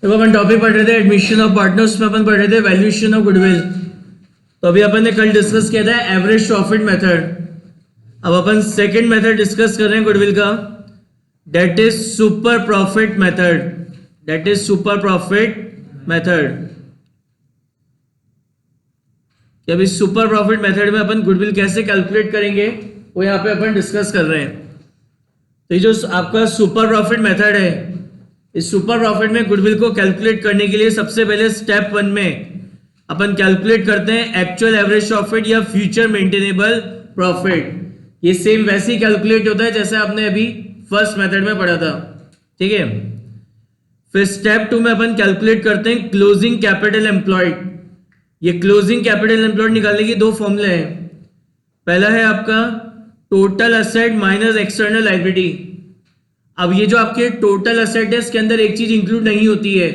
तो अपन टॉपिक पढ़ रहे थे एडमिशन ऑफ पार्टनर्स में अपन पढ़ रहे थे वैल्यूएशन ऑफ गुडविल। तो अभी अपन ने कल डिस्कस किया था एवरेज प्रॉफिट मेथड। अब अपन सेकंड मेथड डिस्कस कर रहे हैं गुडविल का, that is super profit method. That is super profit method. कि अभी सुपर प्रॉफिट मेथड में अपन गुडविल कैसे कैलकुलेट करेंगे वो यहाँ पे अपन डिस्कस कर रहे हैं। तो ये जो आपका सुपर प्रॉफिट मेथड है, इस सुपर प्रॉफिट में गुडविल को कैलकुलेट करने के लिए सबसे पहले स्टेप 1 में अपन कैलकुलेट करते हैं एक्चुअल एवरेज प्रॉफिट या फ्यूचर मेंटेनेबल प्रॉफिट। ये सेम वैसे ही कैलकुलेट होता है जैसे आपने अभी फर्स्ट मेथड में पढ़ा था, ठीक है। फिर स्टेप 2 में अपन कैलकुलेट करते हैं क्लोजिंग कैपिटल एम्प्लॉयड। ये क्लोजिंग कैपिटल एम्प्लॉयड निकालने की दो फॉर्मूले हैं। पहला है आपका total asset minus external liability. अब ये जो आपके टोटल असेट है इसके अंदर एक चीज इंक्लूड नहीं होती है,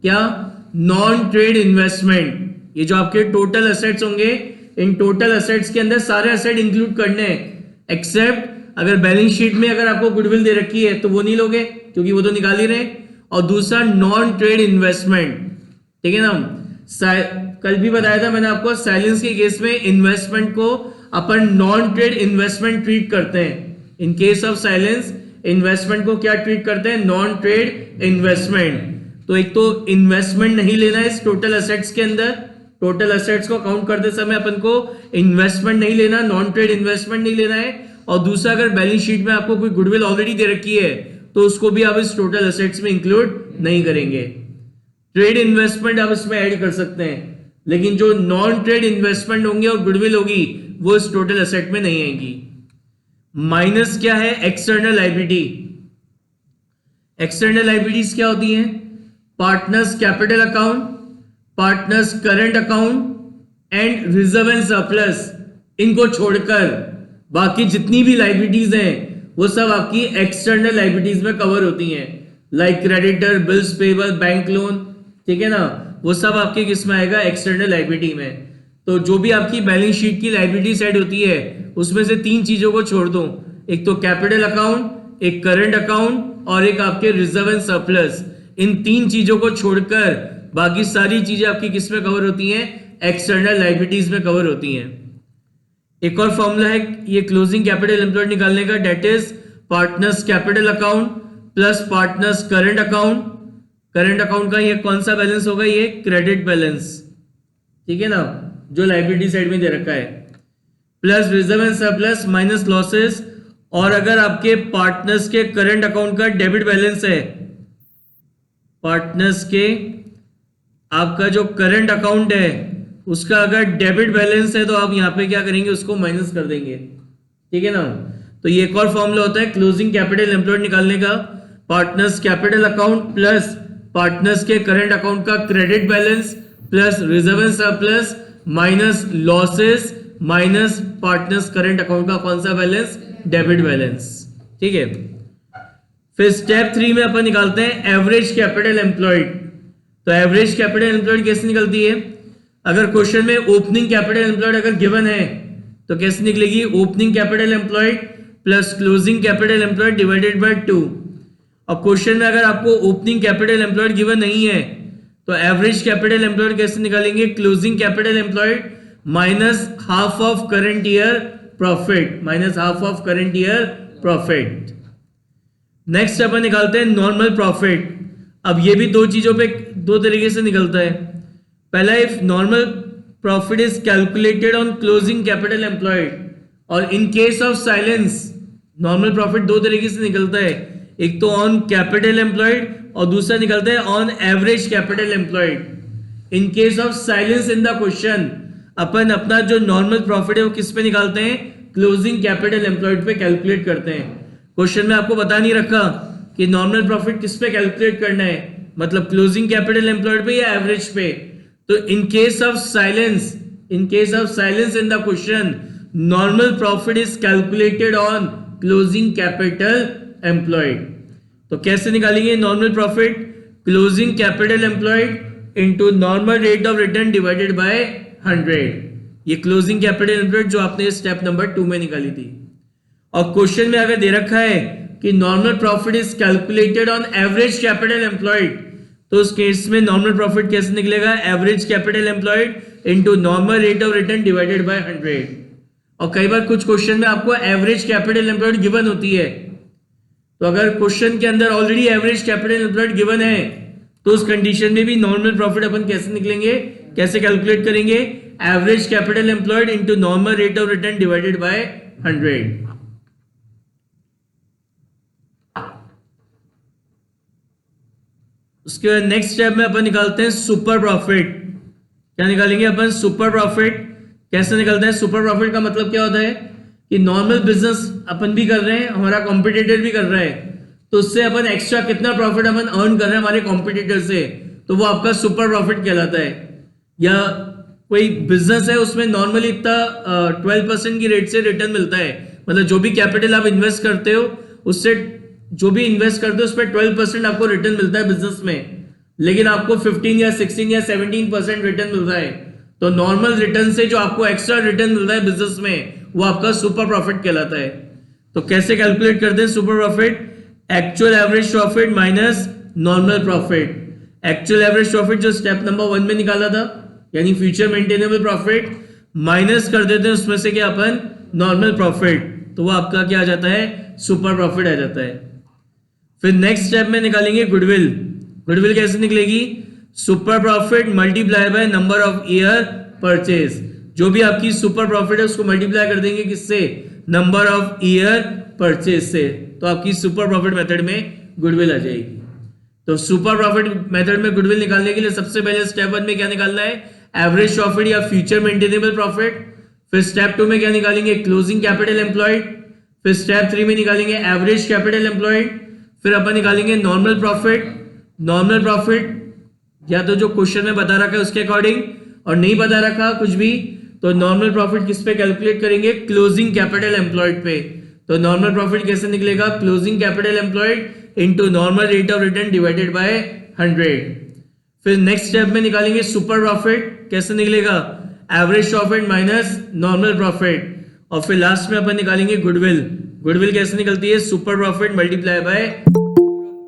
क्या? Non trade investment. ये जो आपके टोटल असेट्स होंगे, इन टोटल असेट्स के अंदर सारे असेट इंक्लूड करने हैं, एक्सेप्ट अगर बैलेंस शीट में अगर आपको गुडविल दे रखी है तो वो नहीं लोगे क्योंकि वो तो निकाल ही रहे। और दूसरा नॉन ट्रेड इन्वेस्टमेंट, ठीक है ना। कल भी बताया था मैंने आपको, साइलेंस के केस में इन्वेस्टमेंट को अपन नॉन ट्रेड इन्वेस्टमेंट ट्रीट करते हैं। इन केस ऑफ साइलेंस इन्वेस्टमेंट को क्या ट्रीट करते हैं? Non trade investment. तो एक तो इन्वेस्टमेंट नहीं लेना है इस टोटल असेट्स के अंदर, टोटल असेट्स को काउंट करते समय अपन को इन्वेस्टमेंट नहीं लेना, नॉन ट्रेड इन्वेस्टमेंट नहीं लेना है। और दूसरा, अगर बैलेंस शीट में आपको कोई गुडविल ऑलरेडी दे रखी है तो उसको भी आप इस टोटल असेट्स में इंक्लूड नहीं करेंगे। ट्रेड इन्वेस्टमेंट आप इसमें ऐड कर सकते हैं, लेकिन जो नॉन ट्रेड इन्वेस्टमेंट होंगे और गुडविल होगी वो इस टोटल असेट में नहीं आएंगी। माइनस क्या है? External liability. एक्सटर्नल लायबिलिटीज क्या होती हैं? Partners capital account, partners current account and reserve and surplus. इनको छोड़कर बाकी जितनी भी लायबिलिटीज हैं वो सब आपकी एक्सटर्नल लायबिलिटीज में कवर होती हैं, like creditor, bills payable, bank loan, ठीक है ना। वो सब आपके किस में आएगा? एक्सटर्नल लायबिलिटी में। तो जो भी आपकी बैलेंस शीट की लायबिलिटी साइड होती है उसमें से तीन चीजों को छोड़ दो, एक तो कैपिटल अकाउंट, एक करंट अकाउंट और एक आपके रिजर्व एंड सरप्लस। इन तीन चीजों को छोड़कर बाकी सारी चीजें आपकी किस में कवर होती हैं? एक्सटर्नल लायबिलिटीज में कवर होती हैं। एक और फॉर्मूला है ये क्लोजिंग कैपिटल एम्प्लॉयड निकालने का, that is partners capital account plus partners current account. Current account का ये कौन सा बैलेंस होगा? ये क्रेडिट बैलेंस, ठीक है ना, जो लायबिलिटी साइड में दे रखा है, plus reserve and surplus minus losses. और अगर आपके पार्टनर्स के करंट अकाउंट का डेबिट बैलेंस है, पार्टनर्स के आपका जो करंट अकाउंट है उसका अगर डेबिट बैलेंस है तो आप यहां पे क्या करेंगे? उसको माइनस कर देंगे, ठीक है ना। तो ये एक और फॉर्मूला होता है क्लोजिंग कैपिटल एम्प्लॉयड निकालने का, partners capital account plus partners के करंट अकाउंट का credit balance plus reserve and surplus minus losses minus partners current account का कौन सा बैलेंस? डेबिट बैलेंस, ठीक है। फिर स्टेप 3 में अपन निकालते हैं एवरेज कैपिटल एम्प्लॉयड। तो एवरेज कैपिटल एम्प्लॉयड कैसे निकलती है? अगर क्वेश्चन में ओपनिंग कैपिटल एम्प्लॉयड अगर गिवन है तो कैसे निकलेगी? Opening capital employed plus closing capital employed divided by 2। और क्वेश्चन में अगर आपको ओपनिंग कैपिटल एम्प्लॉयड गिवन नहीं है तो एवरेज कैपिटल एम्प्लॉयड कैसे निकालेंगे? Closing capital employed minus half of current year profit, minus half of current year profit. Next अपन निकालते हैं नॉर्मल प्रॉफिट। अब ये भी दो चीजों पे दो तरीके से निकलता है। पहला, if normal profit is calculated on closing capital employed, और in case of silence normal profit दो तरीके से निकलता है, एक तो ऑन कैपिटल एम्प्लॉयड और दूसरा निकलता है on average capital employed. In case of silence in the question अपन अपना जो नॉर्मल प्रॉफिट है वो किस पे निकालते हैं? क्लोजिंग कैपिटल एम्प्लॉयड पे कैलकुलेट करते हैं। क्वेश्चन में आपको बता नहीं रखा कि नॉर्मल प्रॉफिट किस पे कैलकुलेट करना है, मतलब क्लोजिंग कैपिटल एम्प्लॉयड पे या एवरेज पे। तो इन case of silence in the question normal profit is calculated on closing capital employed. तो कैसे निकालेंगे normal profit? Closing capital employed into normal rate of return divided by 100। ये क्लोजिंग कैपिटल एम्प्लॉयड जो आपने स्टेप नंबर 2 में निकाली थी। और क्वेश्चन में अगर दे रखा है कि normal profit is calculated on average capital employed, तो उस केस में नॉर्मल प्रॉफिट कैसे निकलेगा? Average capital employed into normal rate of return divided by 100। और कई बार कुछ क्वेश्चन में आपको एवरेज कैपिटल एम्प्लॉयड गिवन होती है, तो अगर क्वेश्चन के अंदर already average capital employed given है तो उस कंडीशन में भी नॉर्मल प्रॉफिट अपन कैसे निकलेंगे, कैसे कैलकुलेट करेंगे? Average capital employed into normal rate of return divided by 100। उसके बाद नेक्स्ट स्टेप में अपन निकालते हैं सुपर प्रॉफिट। क्या निकालेंगे अपन? Super profit. कैसे निकलता है? सुपर प्रॉफिट का मतलब क्या होता है कि नॉर्मल बिजनेस अपन भी कर रहे हैं, हमारा कॉम्पिटिटर भी कर रहा है, तो उससे अपन एक्स्ट्रा कितना प्रॉफिट अपन अर्न कर रहे हैं हमारे कॉम्पिटिटर से, तो वो आपका सुपर प्रॉफिट कहलाता है। या कोई बिजनेस है उसमें नॉर्मली इतना 12% की रेट से रिटर्न मिलता है, मतलब जो भी कैपिटल आप इन्वेस्ट करते हो उससे जो भी इन्वेस्ट करते हो उस पर 12% आपको रिटर्न मिलता है बिजनेस में, लेकिन आपको 15 या 16 या 17% रिटर्न मिल रहा है, तो नॉर्मल रिटर्न से जो आपको एक्स्ट्रा रिटर्न मिल रहा है बिजनेस में वो आपका सुपर प्रॉफिट कहलाता है। तो कैसे कैलकुलेट करते हैं super profit? Actual average profit minus normal profit. Actual average profit जो स्टेप नंबर 1 में निकाला था, यानी फ्यूचर मेंटेनेबल प्रॉफिट, माइनस कर देते हैं उसमें से क्या अपन? नॉर्मल प्रॉफिट, तो वो आपका क्या आ जाता है? सुपर प्रॉफिट आ जाता है। फिर नेक्स्ट स्टेप में निकालेंगे गुडविल। गुडविल कैसे निकलेगी? Super profit multiply by number of year purchase. जो भी आपकी सुपर प्रॉफिट है उसको मल्टीप्लाई कर देंगे किससे? नंबर ऑफ ईयर परचेज से, तो आपकी सुपर प्रॉफिट मेथड में गुडविल आ जाएगी। तो सुपर प्रॉफिट मेथड में गुडविल निकालने के लिए सबसे पहले स्टेप 1 में क्या निकालना है? एवरेज प्रॉफिट या फ्यूचर मेंटेनेबल प्रॉफिट। फिर स्टेप 2 में क्या निकालेंगे? Closing capital employed. फिर स्टेप 3 में निकालेंगे एवरेज कैपिटल एम्प्लॉयड। फिर अपन निकालेंगे नॉर्मल प्रॉफिट। नॉर्मल प्रॉफिट या तो जो क्वेश्चन में बता रखा है उसके अकॉर्डिंग, और नहीं बता रखा कुछ भी तो नॉर्मल प्रॉफिट किस पे कैलकुलेट करेंगे? क्लोजिंग कैपिटल एम्प्लॉयड पे। तो नॉर्मल प्रॉफिट कैसे निकलेगा? Closing capital employed into normal rate of return divided by 100। फिर नेक्स्ट स्टेप में निकालेंगे सुपर प्रॉफिट। कैसे निकलेगा? Average profit minus normal profit. और फिर लास्ट में अपन निकालेंगे गुडविल। गुडविल कैसे निकलती है? Super profit multiply by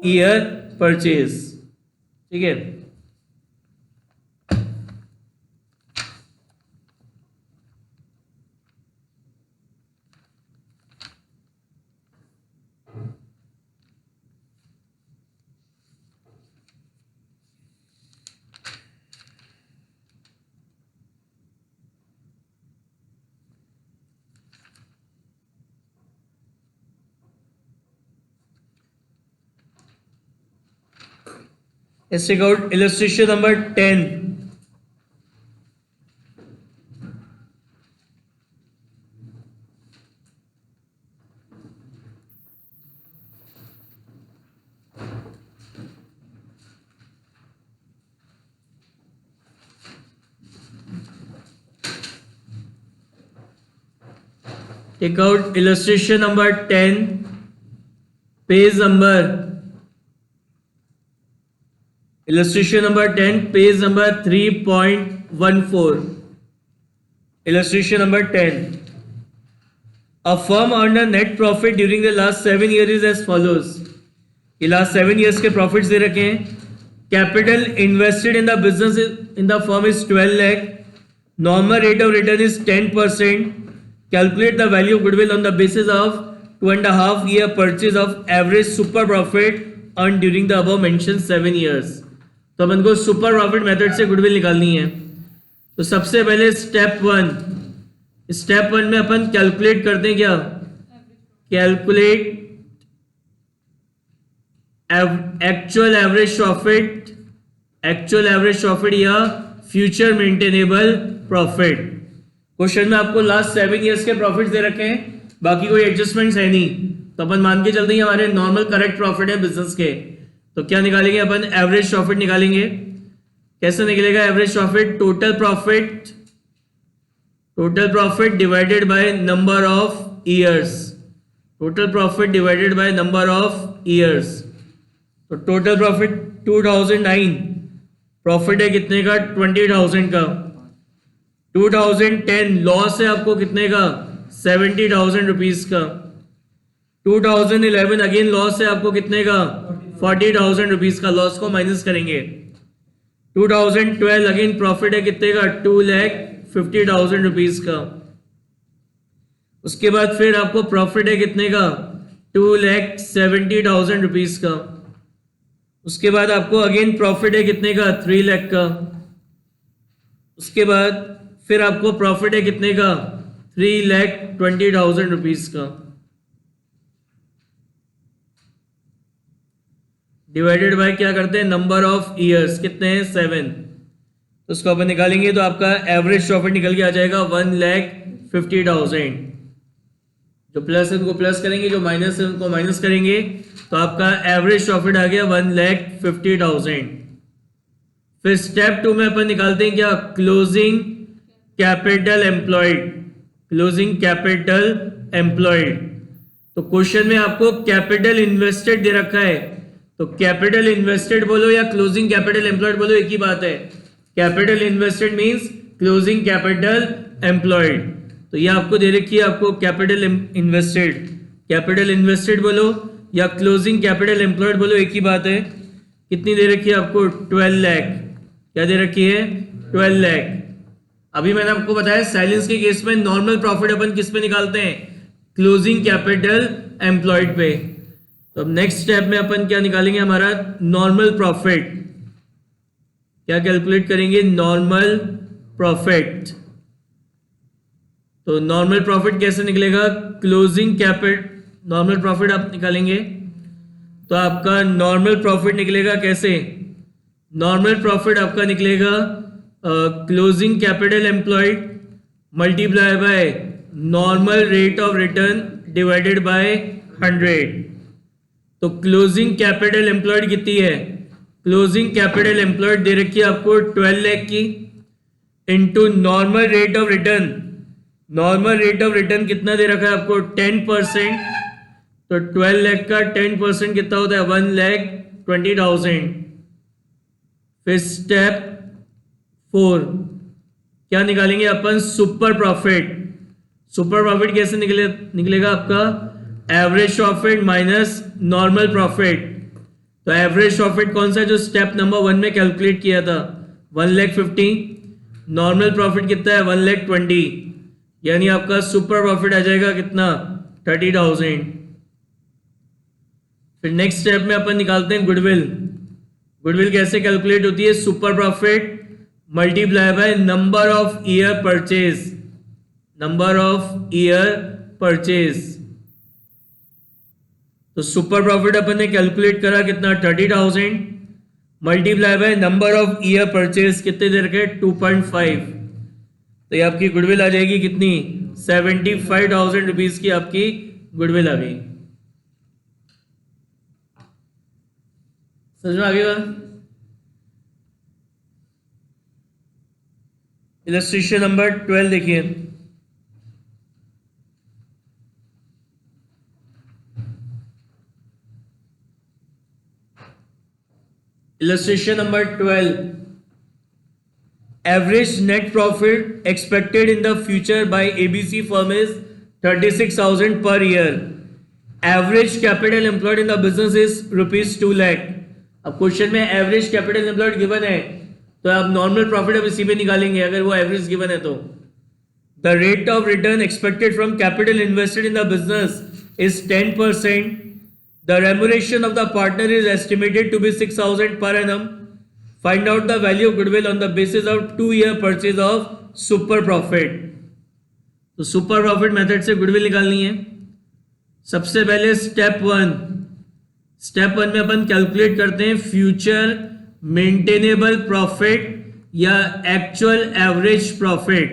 year purchase. ठीक है। Let's check out illustration number 10. Take out illustration number 10, page number illustration number 10, page number 3.14. Illustration number 10. A firm earned a net profit during the last 7 years as follows. ये last 7 years के profits दे रखे हैं. Capital invested in the business in the firm is 12 lakh. Normal rate of return is 10%. Calculate the value of goodwill on the basis of 2.5 year purchase of average super profit earned during the above mentioned 7 years. तो अपन को super profit method से goodwill निकालनी है। तो सबसे पहले step 1 में अपन calculate करते हैं क्या? कैलकुलेट एक्चुअल एवरेज प्रॉफिट या फ्यूचर मेंटेनेबल प्रॉफिट। क्वेश्चन में आपको लास्ट 7 इयर्स के प्रॉफिट दे रखे हैं, बाकी कोई एडजस्टमेंट्स है नहीं, तो अपन मान के चलते हैं हमारे नॉर्मल करेक्ट प्रॉफिट है बिजनेस के। तो क्या निकालेंगे अपन? एवरेज प्रॉफिट निकालेंगे। कैसे निकलेगा average profit? Total profit divided bye number of years. Total profit divided bye number of years. तो टोटल प्रॉफिट 2009, प्रॉफिट है कितने का? 20,000 का। 2010 लॉस है आपको कितने का? 70,000 रुपीज का। 2011 अगेन लॉस है आपको कितने का? 40,000 रुपीज का लॉस को माइनस करेंगे। 2012 अगेन प्रॉफिट है कितने का 2,50,000 रुपीज का। उसके बाद फिर आपको प्रॉफिट है कितने का 2,70,000 रुपीज का। उसके बाद आपको अगेन प्रॉफिट है कितने का 3 लाख का। उसके बाद फिर आपको प्रॉफिट है कितने का 3,20,000 रुपीज का। डिवाइडेड बाय क्या करते हैं नंबर ऑफ ईयर्स कितने हैं 7, तो उसको अपन निकालेंगे तो आपका एवरेज प्रॉफिट निकल के आ जाएगा 1,50,000। जो प्लस है उनको प्लस करेंगे, जो माइनस है उनको माइनस करेंगे, तो आपका एवरेज प्रॉफिट आ गया 1,50,000। फिर स्टेप 2 में अपन निकालते हैं क्या closing capital employed. Closing capital employed, तो क्वेश्चन में आपको कैपिटल इन्वेस्टेड दे रखा है, तो कैपिटल इन्वेस्टेड बोलो या क्लोजिंग कैपिटल एम्प्लॉयड बोलो एक ही बात है। Capital invested means closing capital employed. तो ये आपको दे रखी है, आपको कैपिटल इन्वेस्टेड, कैपिटल इन्वेस्टेड बोलो या क्लोजिंग कैपिटल एम्प्लॉयड बोलो एक ही बात है। कितनी दे रखी है आपको 12 लाख। क्या दे रखी है 12 लाख। अभी मैंने आपको बताया साइलेंस के केस में नॉर्मल प्रॉफिट अपन किस पे निकालते हैं क्लोजिंग कैपिटल एम्प्लॉयड पे। तो अब नेक्स्ट स्टेप में अपन क्या निकालेंगे हमारा नॉर्मल प्रॉफिट। क्या कैलकुलेट करेंगे नॉर्मल प्रॉफिट। तो नॉर्मल प्रॉफिट कैसे निकलेगा क्लोजिंग कैपिटल नॉर्मल प्रॉफिट आप निकालेंगे तो आपका नॉर्मल प्रॉफिट निकलेगा कैसे। नॉर्मल प्रॉफिट आपका निकलेगा closing capital employed multiply by normal rate of return divided by 100। तो क्लोजिंग कैपिटल एम्प्लॉयड कितनी है क्लोजिंग कैपिटल एम्प्लॉयड दे रखी है आपको 12 लाख की into normal rate of return. Normal rate of return कितना दे रखा है आपको 10%। तो 12 लाख का 10% कितना होता है 1,20,000। फिर स्टेप 4 क्या निकालेंगे अपन सुपर प्रॉफिट। सुपर प्रॉफिट कैसे निकलेगा आपका average profit minus normal profit. तो एवरेज प्रॉफिट कौन सा है जो स्टेप नंबर 1 में कैलकुलेट किया था 1,50,000। नॉर्मल प्रॉफिट कितना है 1,20,000, यानी आपका सुपर प्रॉफिट आ जाएगा कितना 30,000। फिर नेक्स्ट स्टेप में अपन निकालते हैं गुडविल। गुडविल कैसे कैलकुलेट होती है super profit multiply by number of year purchase. Number of year purchase. तो सुपर प्रॉफिट अपन ने कैलकुलेट करा कितना 30,000 multiply by number of year purchase कितने दे रखे 2.5। तो ये आपकी गुडविल आ जाएगी कितनी 75,000 रुपीज की आपकी गुडविल आ गई। समझ में आ गई बात। इलस्ट्रेशन नंबर 12 देखिए। Illustration number 12. Average net profit expected in the future by ABC firm is 36,000 per year. Average capital employed in the business is rupees 2 lakh. अब क्वेश्चन में एवरेज कैपिटल एम्प्लॉयड गिवन है तो आप normal profit अब इसी पे निकालेंगे अगर वो एवरेज गिवन है तो। The rate of return expected from capital invested in the business is 10%. The remuneration of the partner is estimated to be 6,000 per annum. Find out the value of goodwill on the basis of 2-year purchase of super profit. तो super profit method से goodwill निकालनी है। सबसे पहले step 1 में अपन calculate करते हैं future maintainable profit या एक्चुअल एवरेज प्रॉफिट।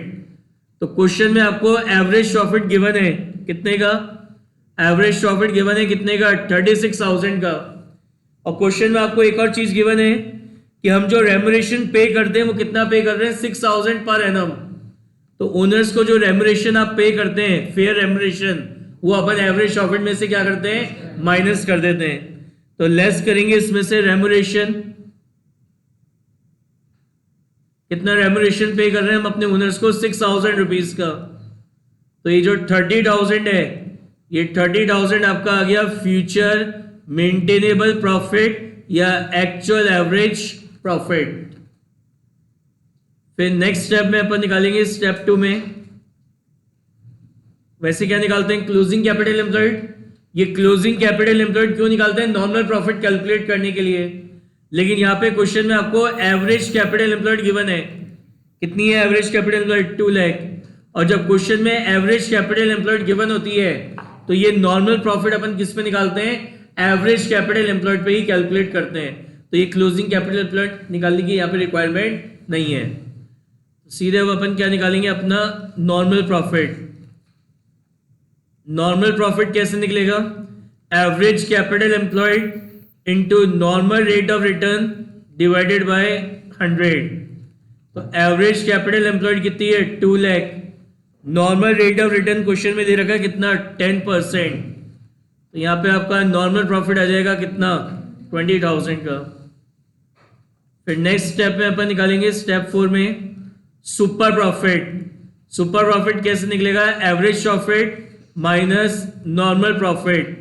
तो क्वेश्चन में आपको एवरेज प्रॉफिट गिवन है कितने का एवरेज प्रॉफिट गिवन है कितने का 36,000 का। और क्वेश्चन में आपको एक और चीज गिवन है कि हम जो रेम्यूनरेशन पे करते हैं वो कितना पे कर रहे हैं 6,000 पर एनम। तो ओनर्स को जो रेम्यूनरेशन आप पे करते हैं फेयर रेम्यूनरेशन वो अपन एवरेज प्रॉफिट में से क्या करते हैं माइनस कर देते हैं। तो लेस करेंगे इसमें से रेम्यूनरेशन। कितना रेम्यूनरेशन पे कर रहे हैं हम अपने ओनर्स को 6,000 रुपीज का। तो ये जो 30,000 है ये 30,000 आपका आ गया फ्यूचर मेंटेनेबल प्रॉफिट या एक्चुअल एवरेज प्रॉफिट। फिर नेक्स्ट स्टेप में अपन निकालेंगे स्टेप 2 में, वैसे क्या निकालते हैं, क्लोजिंग कैपिटल एम्प्लॉयड। ये क्लोजिंग कैपिटल एम्प्लॉयड क्यों निकालते हैं, नॉर्मल प्रॉफिट कैलकुलेट करने के लिए। लेकिन यहाँ पे क्वेश्चन में आपको एवरेज कैपिटल एम्प्लॉयड गिवन है, कितनी है एवरेज कैपिटल एम्प्लॉयड, 2 लाख। और जब क्वेश्चन में एवरेज कैपिटल एम्प्लॉयड गिवन होती है तो ये नॉर्मल प्रॉफिट अपन किस पे निकालते हैं, एवरेज कैपिटल एम्प्लॉयड पे ही कैलकुलेट करते हैं। तो ये क्लोजिंग कैपिटल एम्प्लॉयड निकालने की यहाँ पे रिक्वायरमेंट नहीं है। सीधे अब अपन क्या निकालेंगे, अपना नॉर्मल प्रॉफिट। नॉर्मल प्रॉफिट कैसे निकलेगा, average capital employed into normal rate of return divided by 100। तो एवरेज कैपिटल एम्प्लॉयड कितनी है, 2 lakh. Normal rate of return question में दे रखा है कितना, 10%। तो यहाँ पे आपका नॉर्मल प्रॉफिट आ जाएगा कितना, 20,000 का। फिर नेक्स्ट स्टेप में अपन निकालेंगे स्टेप 4 में सुपर प्रॉफिट। सुपर प्रॉफिट कैसे निकलेगा, average profit minus normal profit.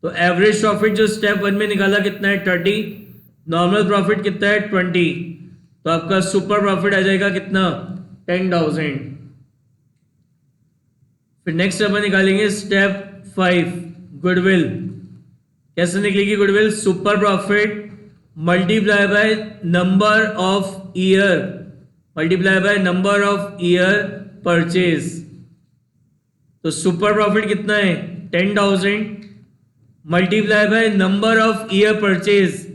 तो एवरेज प्रॉफिट जो स्टेप 1 में निकाला कितना है, 30। नॉर्मल प्रॉफिट कितना है, 20। तो आपका सुपर प्रॉफिट आ जाएगा कितना, 10,000। फिर नेक्स्ट अपन निकालेंगे स्टेप 5 गुडविल। कैसे निकलेगी goodwill, super profit multiply by number of year, multiply by number of year purchase. तो सुपर प्रॉफिट कितना है, 10,000 multiply by number of year purchase.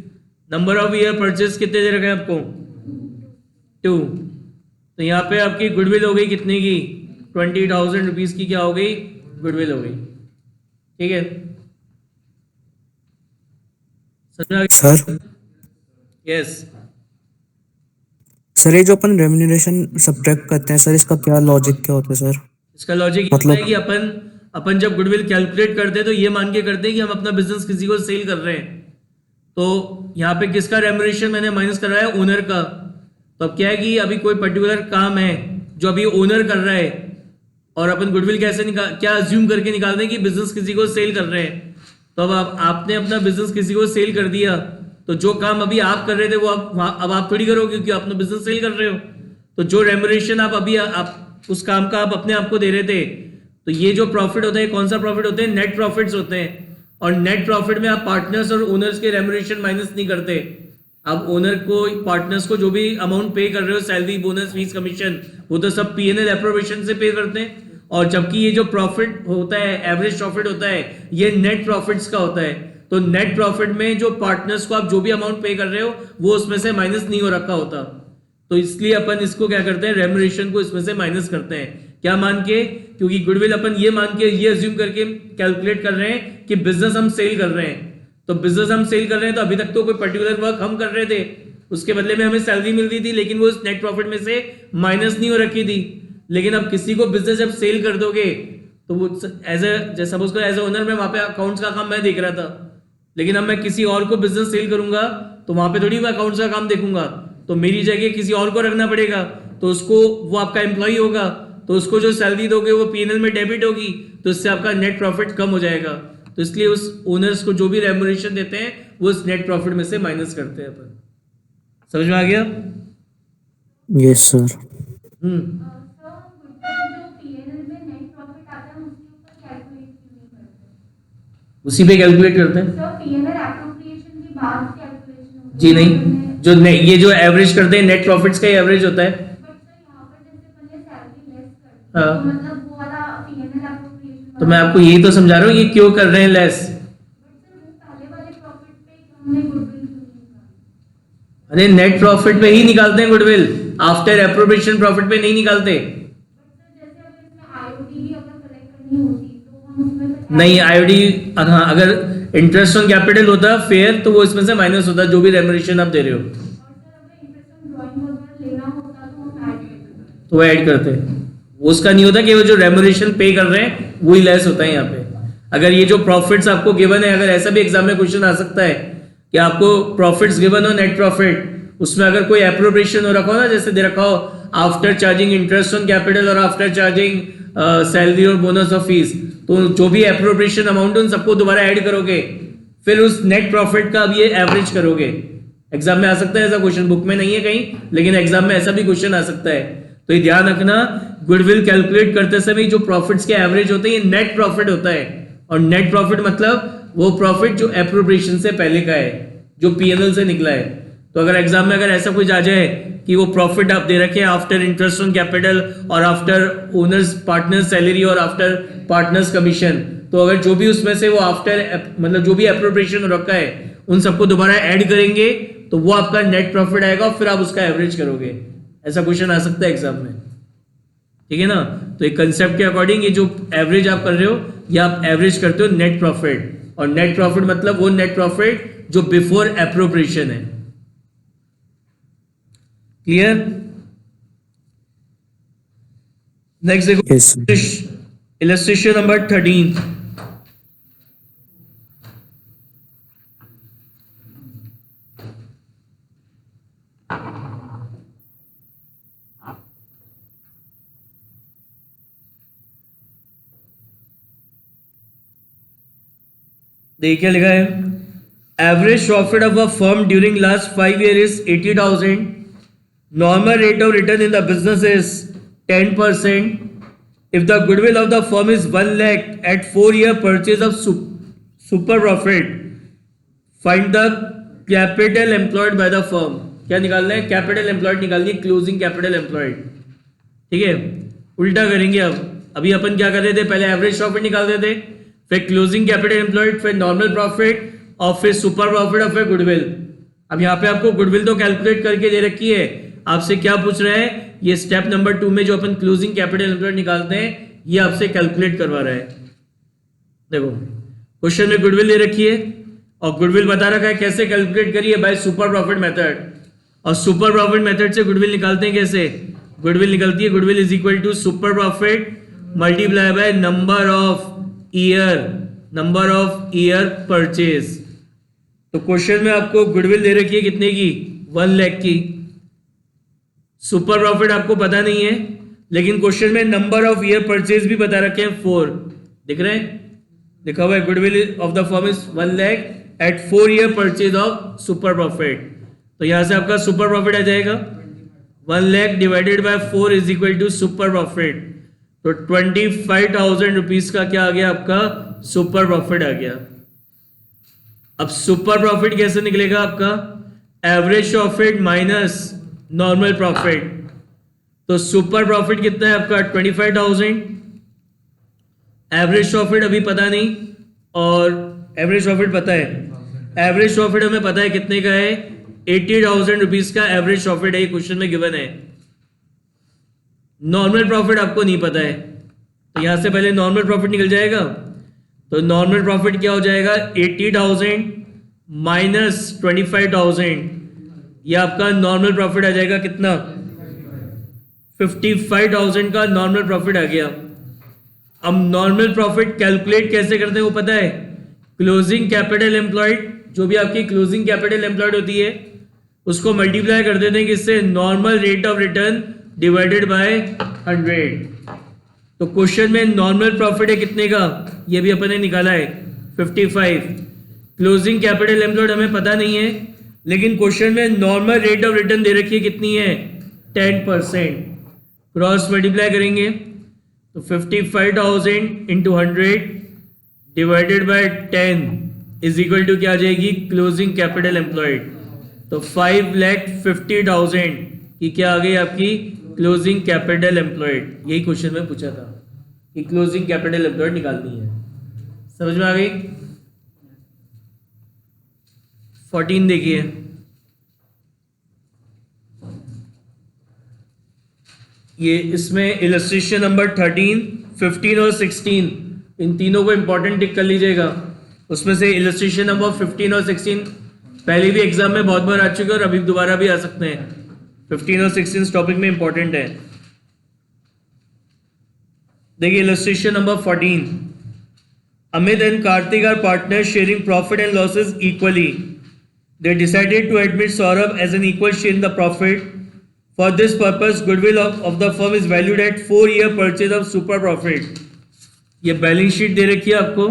Number of year purchase कितने दे रखे हैं आपको, 2। तो यहाँ पे आपकी गुडविल हो गई कितने की, 20,000 रुपीज की क्या हो गई, गुडविल हो गई। ठीक है सर। यस सर ये जो अपन रेम्यूनरेशन सब्ट्रैक्ट करते हैं सर, इसका क्या लॉजिक क्या होता है सर? इसका लॉजिक मतलब है कि अपन जब गुडविल कैलकुलेट करते हैं तो ये मान के करते हैं कि हम अपना बिजनेस किसी को सेल कर रहे हैं। तो यहाँ पे किसका रेम्यूनरेशन मैंने माइनस कर रहा है, ओनर का। तो अब क्या है कि अभी कोई पर्टिकुलर काम है जो अभी ओनर कर रहा है, और अपन गुडविल कैसे क्या अज्यूम करके निकाल दें कि बिजनेस किसी को सेल कर रहे हैं। तो अब आपने अपना बिजनेस किसी को सेल कर दिया, तो जो काम अभी आप कर रहे थे वो अब आप थोड़ी करोगे क्योंकि आप अपना बिजनेस सेल कर रहे हो। तो जो रेम्यूनरेशन आप अभी आप उस काम का आप अपने आप को दे रहे थे, तो ये जो प्रॉफिट होता है, कौन सा प्रॉफिट होते हैं, नेट प्रॉफिट्स होते हैं। और नेट प्रॉफिट में आप पार्टनर्स और ओनर्स के रेम्यूनरेशन माइनस नहीं करते। आप ओनर को, पार्टनर्स को जो भी अमाउंट पे कर रहे हो, सैलरी, बोनस, फीस, कमीशन, वो तो सब P&L एप्रोप्रिएशन से पे करते हैं। और जबकि ये जो प्रॉफिट होता है, एवरेज प्रॉफिट होता है, ये नेट प्रॉफिट्स का होता है। तो नेट प्रॉफिट में जो पार्टनर्स को आप जो भी अमाउंट पे कर रहे हो वो उसमें से माइनस नहीं हो रखा होता। तो इसलिए अपन इसको क्या करते हैं, रेम्यूनरेशन को इसमें से माइनस करते हैं। क्या मान के, क्योंकि गुडविल अपन ये मान के, ये अज्यूम करके कैलकुलेट कर रहे हैं कि बिजनेस हम सेल कर रहे हैं। तो बिजनेस हम सेल कर रहे हैं तो अभी तक तो कोई पर्टिकुलर वर्क हम कर रहे थे, उसके बदले में हमें सैलरी मिलती थी, लेकिन वो नेट प्रॉफिट में से माइनस नहीं हो रखी थी। लेकिन अब किसी को बिजनेस जब सेल कर दोगे तो वो सपोज करो एज ए ओनर में वहां पे अकाउंट्स का काम मैं देख रहा था, लेकिन अब मैं किसी और को बिजनेस सेल करूंगा तो वहां पे थोड़ी मैं अकाउंट्स का काम देखूंगा। तो मेरी जगह किसी और को रखना पड़ेगा, तो उसको, वो आपका एम्प्लॉय होगा, तो उसको जो सैलरी दोगे वो P&L में डेबिट होगी, तो इससे आपका नेट प्रॉफिट कम हो जाएगा। तो इसलिए उस ओनर्स को जो भी रेम्यूनरेशन देते हैं वो उस नेट प्रॉफिट में से माइनस करते हैं अपन। समझ में आ गया? Yes sir. उसी पे कैलकुलेट करते हैं जी? नहीं, जो ये जो एवरेज करते हैं नेट प्रॉफिट्स का एवरेज होता है। हाँ, तो मैं आपको यही तो समझा रहा हूँ, ये क्यों कर रहे हैं लेस। अरे नेट प्रॉफिट पे ही निकालते हैं गुडविल, आफ्टर एप्रोप्रिएशन प्रॉफिट पे नहीं निकालते। नहीं, आईओडी, हाँ, अगर इंटरेस्ट ऑन कैपिटल होता फेयर तो वो इसमें से माइनस होता, जो भी रेम्यूनरेशन आप दे रहे हो तो वो ऐड करते हैं। उसका नहीं होता कि वो जो रेम्यूनरेशन पे कर रहे हैं वही लेस होता है यहाँ पे। अगर ये जो प्रॉफिट्स आपको गिवन है, अगर ऐसा भी एग्जाम में क्वेश्चन आ सकता है कि आपको प्रॉफिट्स गिवन हो, नेट प्रॉफिट, उसमें अगर कोई एप्रोप्रिएशन हो रखा हो ना, जैसे दे रखा हो after charging interest on capital और आफ्टर चार्जिंग सैलरी और बोनस और फीस, तो जो भी एप्रोप्रिएशन अमाउंट है उन सबको दोबारा ऐड करोगे, फिर उस नेट प्रॉफिट का अब ये एवरेज करोगे। एग्जाम में आ सकता है ऐसा क्वेश्चन, बुक में नहीं है कहीं, लेकिन एग्जाम में ऐसा भी क्वेश्चन आ सकता है। तो ये ध्यान रखना, गुडविल कैलकुलेट करते समय जो प्रॉफिट्स के एवरेज होते हैं ये नेट प्रॉफिट होता है। और नेट प्रॉफिट मतलब वो प्रॉफिट जो एप्रोप्रिएशन से पहले का है, जो पीएनएल से निकला है। तो अगर एग्जाम में अगर ऐसा कुछ आ जाए कि वो प्रॉफिट आप दे रखे हैं आफ्टर इंटरेस्ट ऑन कैपिटल और आफ्टर ओनर्स पार्टनर्स सैलरी और आफ्टर पार्टनर्स कमीशन, तो अगर जो भी उसमें से वो आफ्टर मतलब जो भी एप्रोप्रिएशन रखा है उन सबको दोबारा ऐड करेंगे तो वो आपका नेट प्रॉफिट आएगा और फिर आप उसका एवरेज करोगे। ऐसा क्वेश्चन आ सकता है एग्जाम में, ठीक है ना। तो एक कंसेप्ट के अकॉर्डिंग ये जो एवरेज आप कर रहे हो ये आप एवरेज करते हो नेट प्रॉफिट, और नेट प्रॉफिट मतलब वो नेट प्रॉफिट जो बिफोर एप्रोप्रिएशन है। क्लियर? नेक्स्ट देखो, Yes. Illustration number 13। देखिए क्या लिखा है, average profit of a firm during last 5 years is 80,000। Normal rate of return in the business is 10%। If the goodwill of the firm is 1 lakh at 4-year purchase of super profit, find the capital employed by the firm. क्या निकालना है? Capital employed निकालनी है, closing capital employed. ठीक है, उल्टा करेंगे। अब अभी अपन क्या कर रहे थे, पहले एवरेज प्रॉफिट निकाल रहे थे, फिर क्लोजिंग कैपिटल एम्प्लॉयड, फिर नॉर्मल प्रॉफिट और फिर सुपर प्रॉफिट और फिर गुडविल। अब यहाँ पे आपको गुडविल तो कैलकुलेट करके दे रखी है, आपसे क्या पूछ रहा है, ये स्टेप नंबर 2 में जो अपन क्लोजिंग कैपिटल एम्प्लॉयड निकालते हैं ये आपसे कैलकुलेट करवा रहा है। देखो क्वेश्चन में गुडविल दे रखी है और गुडविल बता रखा है कैसे कैलकुलेट करिए, बाय सुपर प्रॉफिट मेथड। और सुपर प्रॉफिट मेथड से गुडविल निकालते हैं कैसे? गुडविल निकलती है, goodwill is equal to super profit multiply by number of year purchase. तो क्वेश्चन में आपको गुडविल दे रखी है कितने की? 1 lakh की। सुपर प्रॉफिट आपको पता नहीं है, लेकिन क्वेश्चन में नंबर ऑफ ईयर परचेज भी बता रखे हैं 4। दिख रहे हैं, लिखा हुआ है goodwill of the firm is 1 lakh at 4 year purchase of super profit. तो यहां से आपका सुपर प्रॉफिट आ जाएगा 1 lakh divided by 4 is equal to super profit. तो 25,000 रुपीज का क्या आ गया आपका? सुपर प्रॉफिट आ गया। अब सुपर प्रॉफिट कैसे निकलेगा आपका? Average profit minus normal profit. तो सुपर प्रॉफिट कितना है आपका? 25,000। एवरेज प्रॉफिट अभी पता नहीं, और एवरेज प्रॉफिट पता है। एवरेज प्रॉफिट हमें पता है कितने का है, 80,000 रुपीज का एवरेज प्रॉफिट है, ये क्वेश्चन में गिवन है। नॉर्मल प्रॉफिट आपको नहीं पता है, तो यहां से पहले नॉर्मल प्रॉफिट निकल जाएगा। तो नॉर्मल प्रॉफिट क्या हो जाएगा? 80,000 माइनस 25,000, ये आपका नॉर्मल प्रॉफिट आ जाएगा कितना? 55,000 का नॉर्मल प्रॉफिट आ गया। अब नॉर्मल प्रॉफिट कैलकुलेट कैसे करते हैं वो पता है? क्लोजिंग कैपिटल एम्प्लॉयड, जो भी आपकी क्लोजिंग कैपिटल एम्प्लॉयड होती है उसको मल्टीप्लाई कर देते हैं किससे? Normal rate of return divided by 100। तो क्वेश्चन में नॉर्मल प्रॉफिट है कितने का, ये भी अपन ने निकाला है 55। क्लोजिंग कैपिटल एम्प्लॉयड हमें पता नहीं है, लेकिन क्वेश्चन में नॉर्मल रेट ऑफ रिटर्न दे रखी है कितनी है? 10%। क्रॉस मल्टीप्लाई करेंगे तो 55,000 into 100 divided by 10 is equal to क्या आ जाएगी? Closing capital employed. तो 5,50,000 की क्या आ गई आपकी? Closing capital employed. यही क्वेश्चन में पूछा था कि क्लोजिंग कैपिटल एम्प्लॉयड निकालनी है। समझ में आ गई? 14 देखिए, ये इसमें इलस्ट्रेशन नंबर 13, 15 और 16, इन तीनों को इंपॉर्टेंट टिक कर लीजिएगा। उसमें से इलस्ट्रेशन नंबर 15 और 16 पहले भी एग्जाम में बहुत बार आ चुके हैं और अभी दोबारा भी आ सकते हैं। 15 और 16 टॉपिक में इंपॉर्टेंट है। देखिए illustration number 14, Amit and Kartik are partners sharing profit and losses equally. They decided to admit Saurabh as an equal share in the profit. For this purpose, goodwill of the firm is valued at 4-year purchase of super profit. ये balance sheet दे रखी है आपको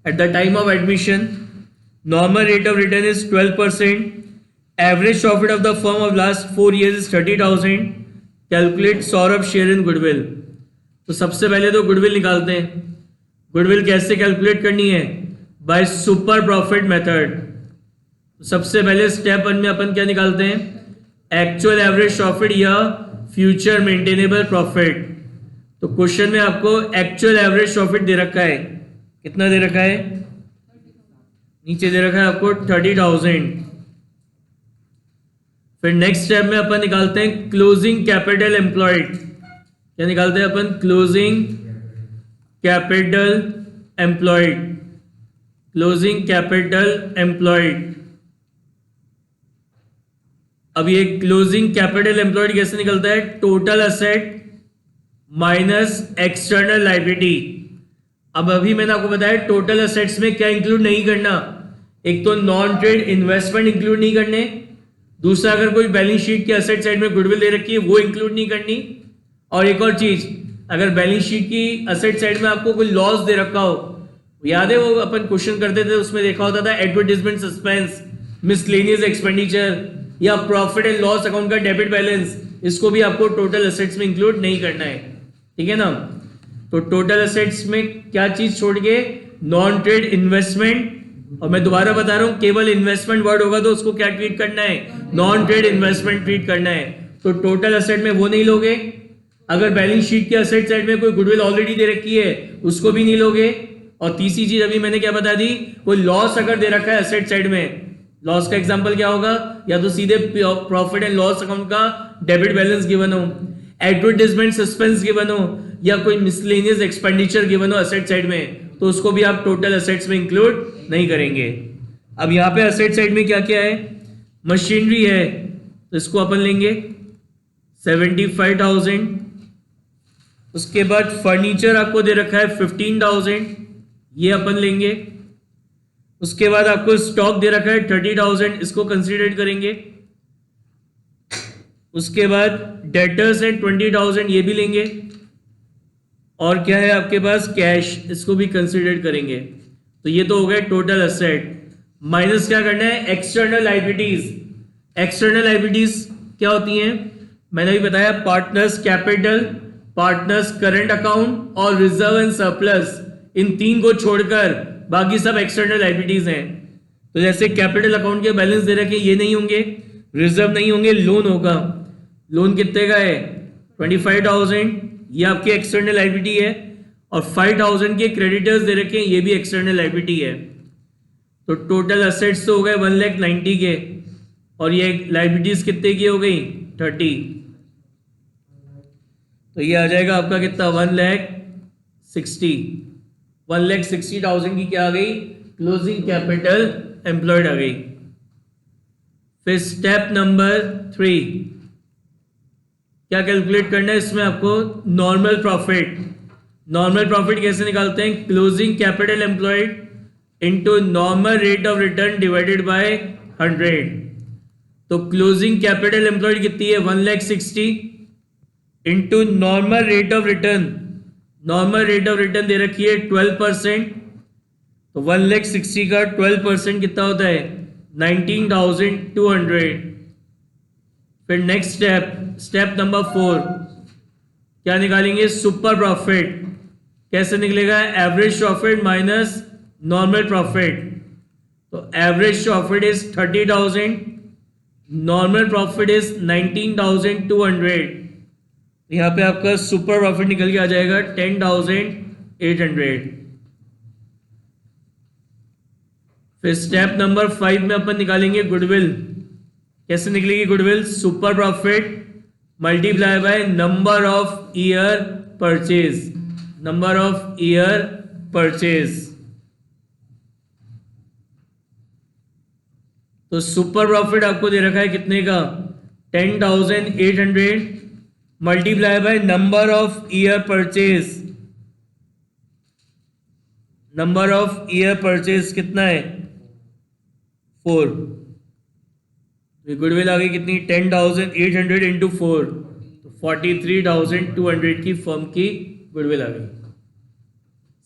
at the time of admission. Normal rate of return is 12%, average profit of the firm of last 4 years is 30,000, calculate Saurabh share in goodwill. तो सबसे पहले तो goodwill निकालते हैं। गुडविल कैसे कैलकुलेट करनी है? Bye super profit method. सबसे पहले स्टेप 1 में अपन क्या निकालते हैं? एक्चुअल एवरेज प्रॉफिट या फ्यूचर मेंटेनेबल प्रॉफिट। तो क्वेश्चन में आपको एक्चुअल एवरेज प्रॉफिट दे रखा है, कितना दे रखा है? नीचे दे रखा है आपको 30,000। फिर नेक्स्ट स्टेप में अपन निकालते हैं क्लोजिंग कैपिटल एम्प्लॉयड। क्या निकालते हैं अपन? Closing capital employed. Closing capital employed. अब ये क्लोजिंग कैपिटल एम्प्लॉयड कैसे निकलता है? Total asset minus external liability. अब अभी मैंने आपको बताया टोटल असेट्स में क्या इंक्लूड नहीं करना? एक तो नॉन ट्रेड इन्वेस्टमेंट इंक्लूड नहीं करने, दूसरा अगर कोई बैलेंस शीट के असेट साइड में गुडविल दे रखी है वो इंक्लूड नहीं करनी, और एक और चीज, अगर बैलेंस शीट की असेट साइड में आपको कोई लॉस दे रखा हो, याद है वो अपन क्वेश्चन करते थे उसमें देखा होता था एडवर्टाइजमेंट सस्पेंस, मिसलेनियस एक्सपेंडिचर या प्रॉफिट एंड लॉस अकाउंट का डेबिट बैलेंस, इसको भी आपको टोटल असेट्स में इंक्लूड नहीं करना है, ठीक है ना। तो टोटल असेट्स में क्या चीज छोड़ के? Non trade investment. और मैं दोबारा बता रहा हूं केवल इन्वेस्टमेंट वर्ड होगा तो उसको क्या ट्रीट करना है? नॉन ट्रेड इन्वेस्टमेंट ट्रीट करना है। तो टोटल असेट में वो नहीं लोगे। अगर बैलेंस शीट के असेट साइड में कोई गुडविल ऑलरेडी दे रखी है उसको भी नहीं लोगे। और तीसरी चीज अभी मैंने क्या बता दी? कोई लॉस अगर दे रखा है असेट साइड में, लॉस का एग्जांपल क्या होगा? या तो सीधे प्रॉफिट एंड लॉस अकाउंट का डेबिट बैलेंस गिवन हो, एडवर्टाइजमेंट सस्पेंस गिवन हो, या कोई मिसलेनियस एक्सपेंडिचर गिवन हो असेट साइड में, तो उसको भी आप टोटल असेट्स में इंक्लूड नहीं करेंगे। अब यहाँ पे असेट साइड में क्या क्या है? मशीनरी है तो इसको अपन लेंगे 75,000। उसके बाद फर्नीचर आपको दे रखा है 15,000, ये अपन लेंगे। उसके बाद आपको स्टॉक दे रखा है 30,000, इसको कंसीडर करेंगे। उसके बाद डेटर्स है 20,000, ये भी लेंगे। और क्या है आपके पास? कैश, इसको भी कंसीडर करेंगे। तो ये तो हो गए टोटल असेट। माइनस क्या करना है? External liabilities. एक्सटर्नल लायबिलिटीज क्या होती हैं? मैंने भी बताया partners capital, partners current account और रिजर्व एंड सरप्लस, इन तीन को छोड़कर बाकी सब एक्सटर्नल लायबिलिटीज हैं। तो जैसे कैपिटल अकाउंट के बैलेंस दे रखे ये नहीं होंगे, रिजर्व नहीं होंगे, लोन होगा। लोन कितने का है? 25,000, ये आपकी एक्सटर्नल लायबिलिटी है। और 5,000 के क्रेडिटर्स दे रखे हैं, ये भी एक्सटर्नल लायबिलिटी है। तो टोटल असेट्स तो हो गए 1,90,000 के, और ये लायबिलिटीज कितने की हो गई? 30। तो ये आ जाएगा आपका कितना? 1,60,000 की क्या आ गई? क्लोजिंग कैपिटल एम्प्लॉयड आ गई। फिर स्टेप नंबर 3 क्या कैलकुलेट करना है? इसमें आपको नॉर्मल प्रॉफिट। नॉर्मल प्रॉफिट कैसे निकालते हैं? Closing capital employed into normal rate of return divided by 100। तो क्लोजिंग कैपिटल एम्प्लॉयड कितनी है? 1,60,000 into normal rate of return. Normal rate of return दे रखी है 12%। तो 1,60,000 का 12% कितना होता है? 19,200। फिर नेक्स्ट स्टेप नंबर 4 क्या निकालेंगे? Super profit. कैसे निकलेगा? Average profit minus normal profit. तो average profit is 30,000, normal profit is 19,200। यहां पे आपका सुपर प्रॉफिट निकल के आ जाएगा 10,800। फिर स्टेप नंबर 5 में अपन निकालेंगे गुडविल। कैसे निकलेगी goodwill? Super profit multiply by number of year purchase. Number of year purchase. तो सुपर प्रॉफिट आपको दे रखा है कितने का? 10,800 multiply by number of year purchase. Number of year purchase कितना है? 4। गुडविल आ गई कितनी? 10,800 इंटू 4, तो 43,200 की फर्म की गुडविल आ गई।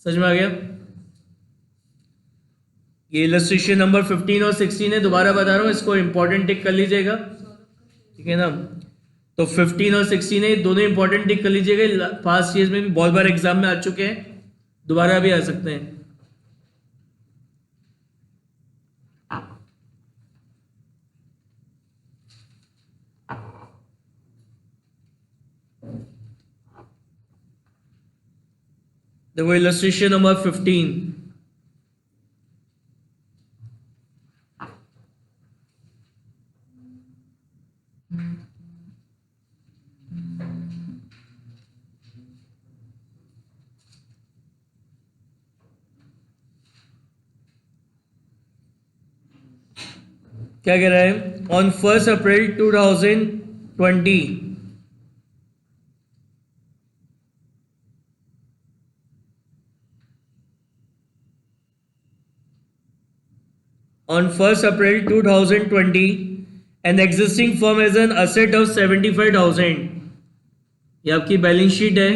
समझ में आ गया? ये इलस्ट्रेशन नंबर 15 और 16 है, दोबारा बता रहा हूँ, इसको इंपॉर्टेंट टिक कर लीजिएगा, ठीक है ना। तो 15 और 16 है, दोनों इंपॉर्टेंट टिक कर लीजिएगा, पास्ट ईयर्स में भी बहुत बार एग्जाम में आ चुके हैं, दोबारा भी आ सकते हैं। देखो इलस्ट्रेशन नंबर 15, क्या कह रहा है, on 1 April 2020 on 1st April 2020 an existing firm has an asset of 75,000, ये आपकी बैलेंस शीट है,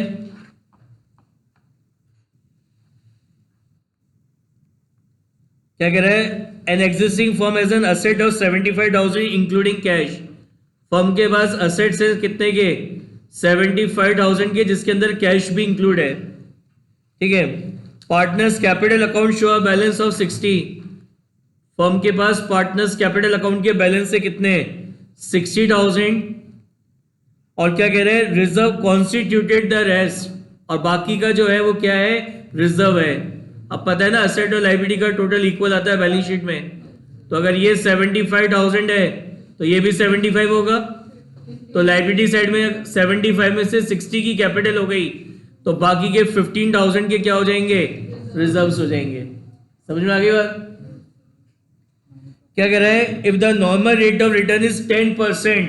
क्या कह रहा है, an existing firm has an asset of 75,000 including cash, firm के पास असेट्स है कितने के, 75,000 के, जिसके अंदर कैश भी इंक्लूड है, ठीक है। Partners capital account show a balance of 60, firm के पास पार्टनर्स कैपिटल अकाउंट के बैलेंस से कितने, 60,000, और क्या कह रहे हैं, रिजर्व कॉन्स्टिट्यूटेड द रेस्ट, और बाकी का जो है वो क्या है, रिजर्व है। अब पता है ना असेट और लायबिलिटी का टोटल इक्वल आता है बैलेंस शीट में, तो अगर ये 75,000 है तो ये भी 75 होगा, तो लायबिलिटी साइड में 75 में से 60 की कैपिटल हो गई, तो बाकी के 15,000 के क्या हो जाएंगे, रिजर्व्स हो जाएंगे। समझ में आ गई बात। क्या कह रहा है, if the normal rate of return is 10%,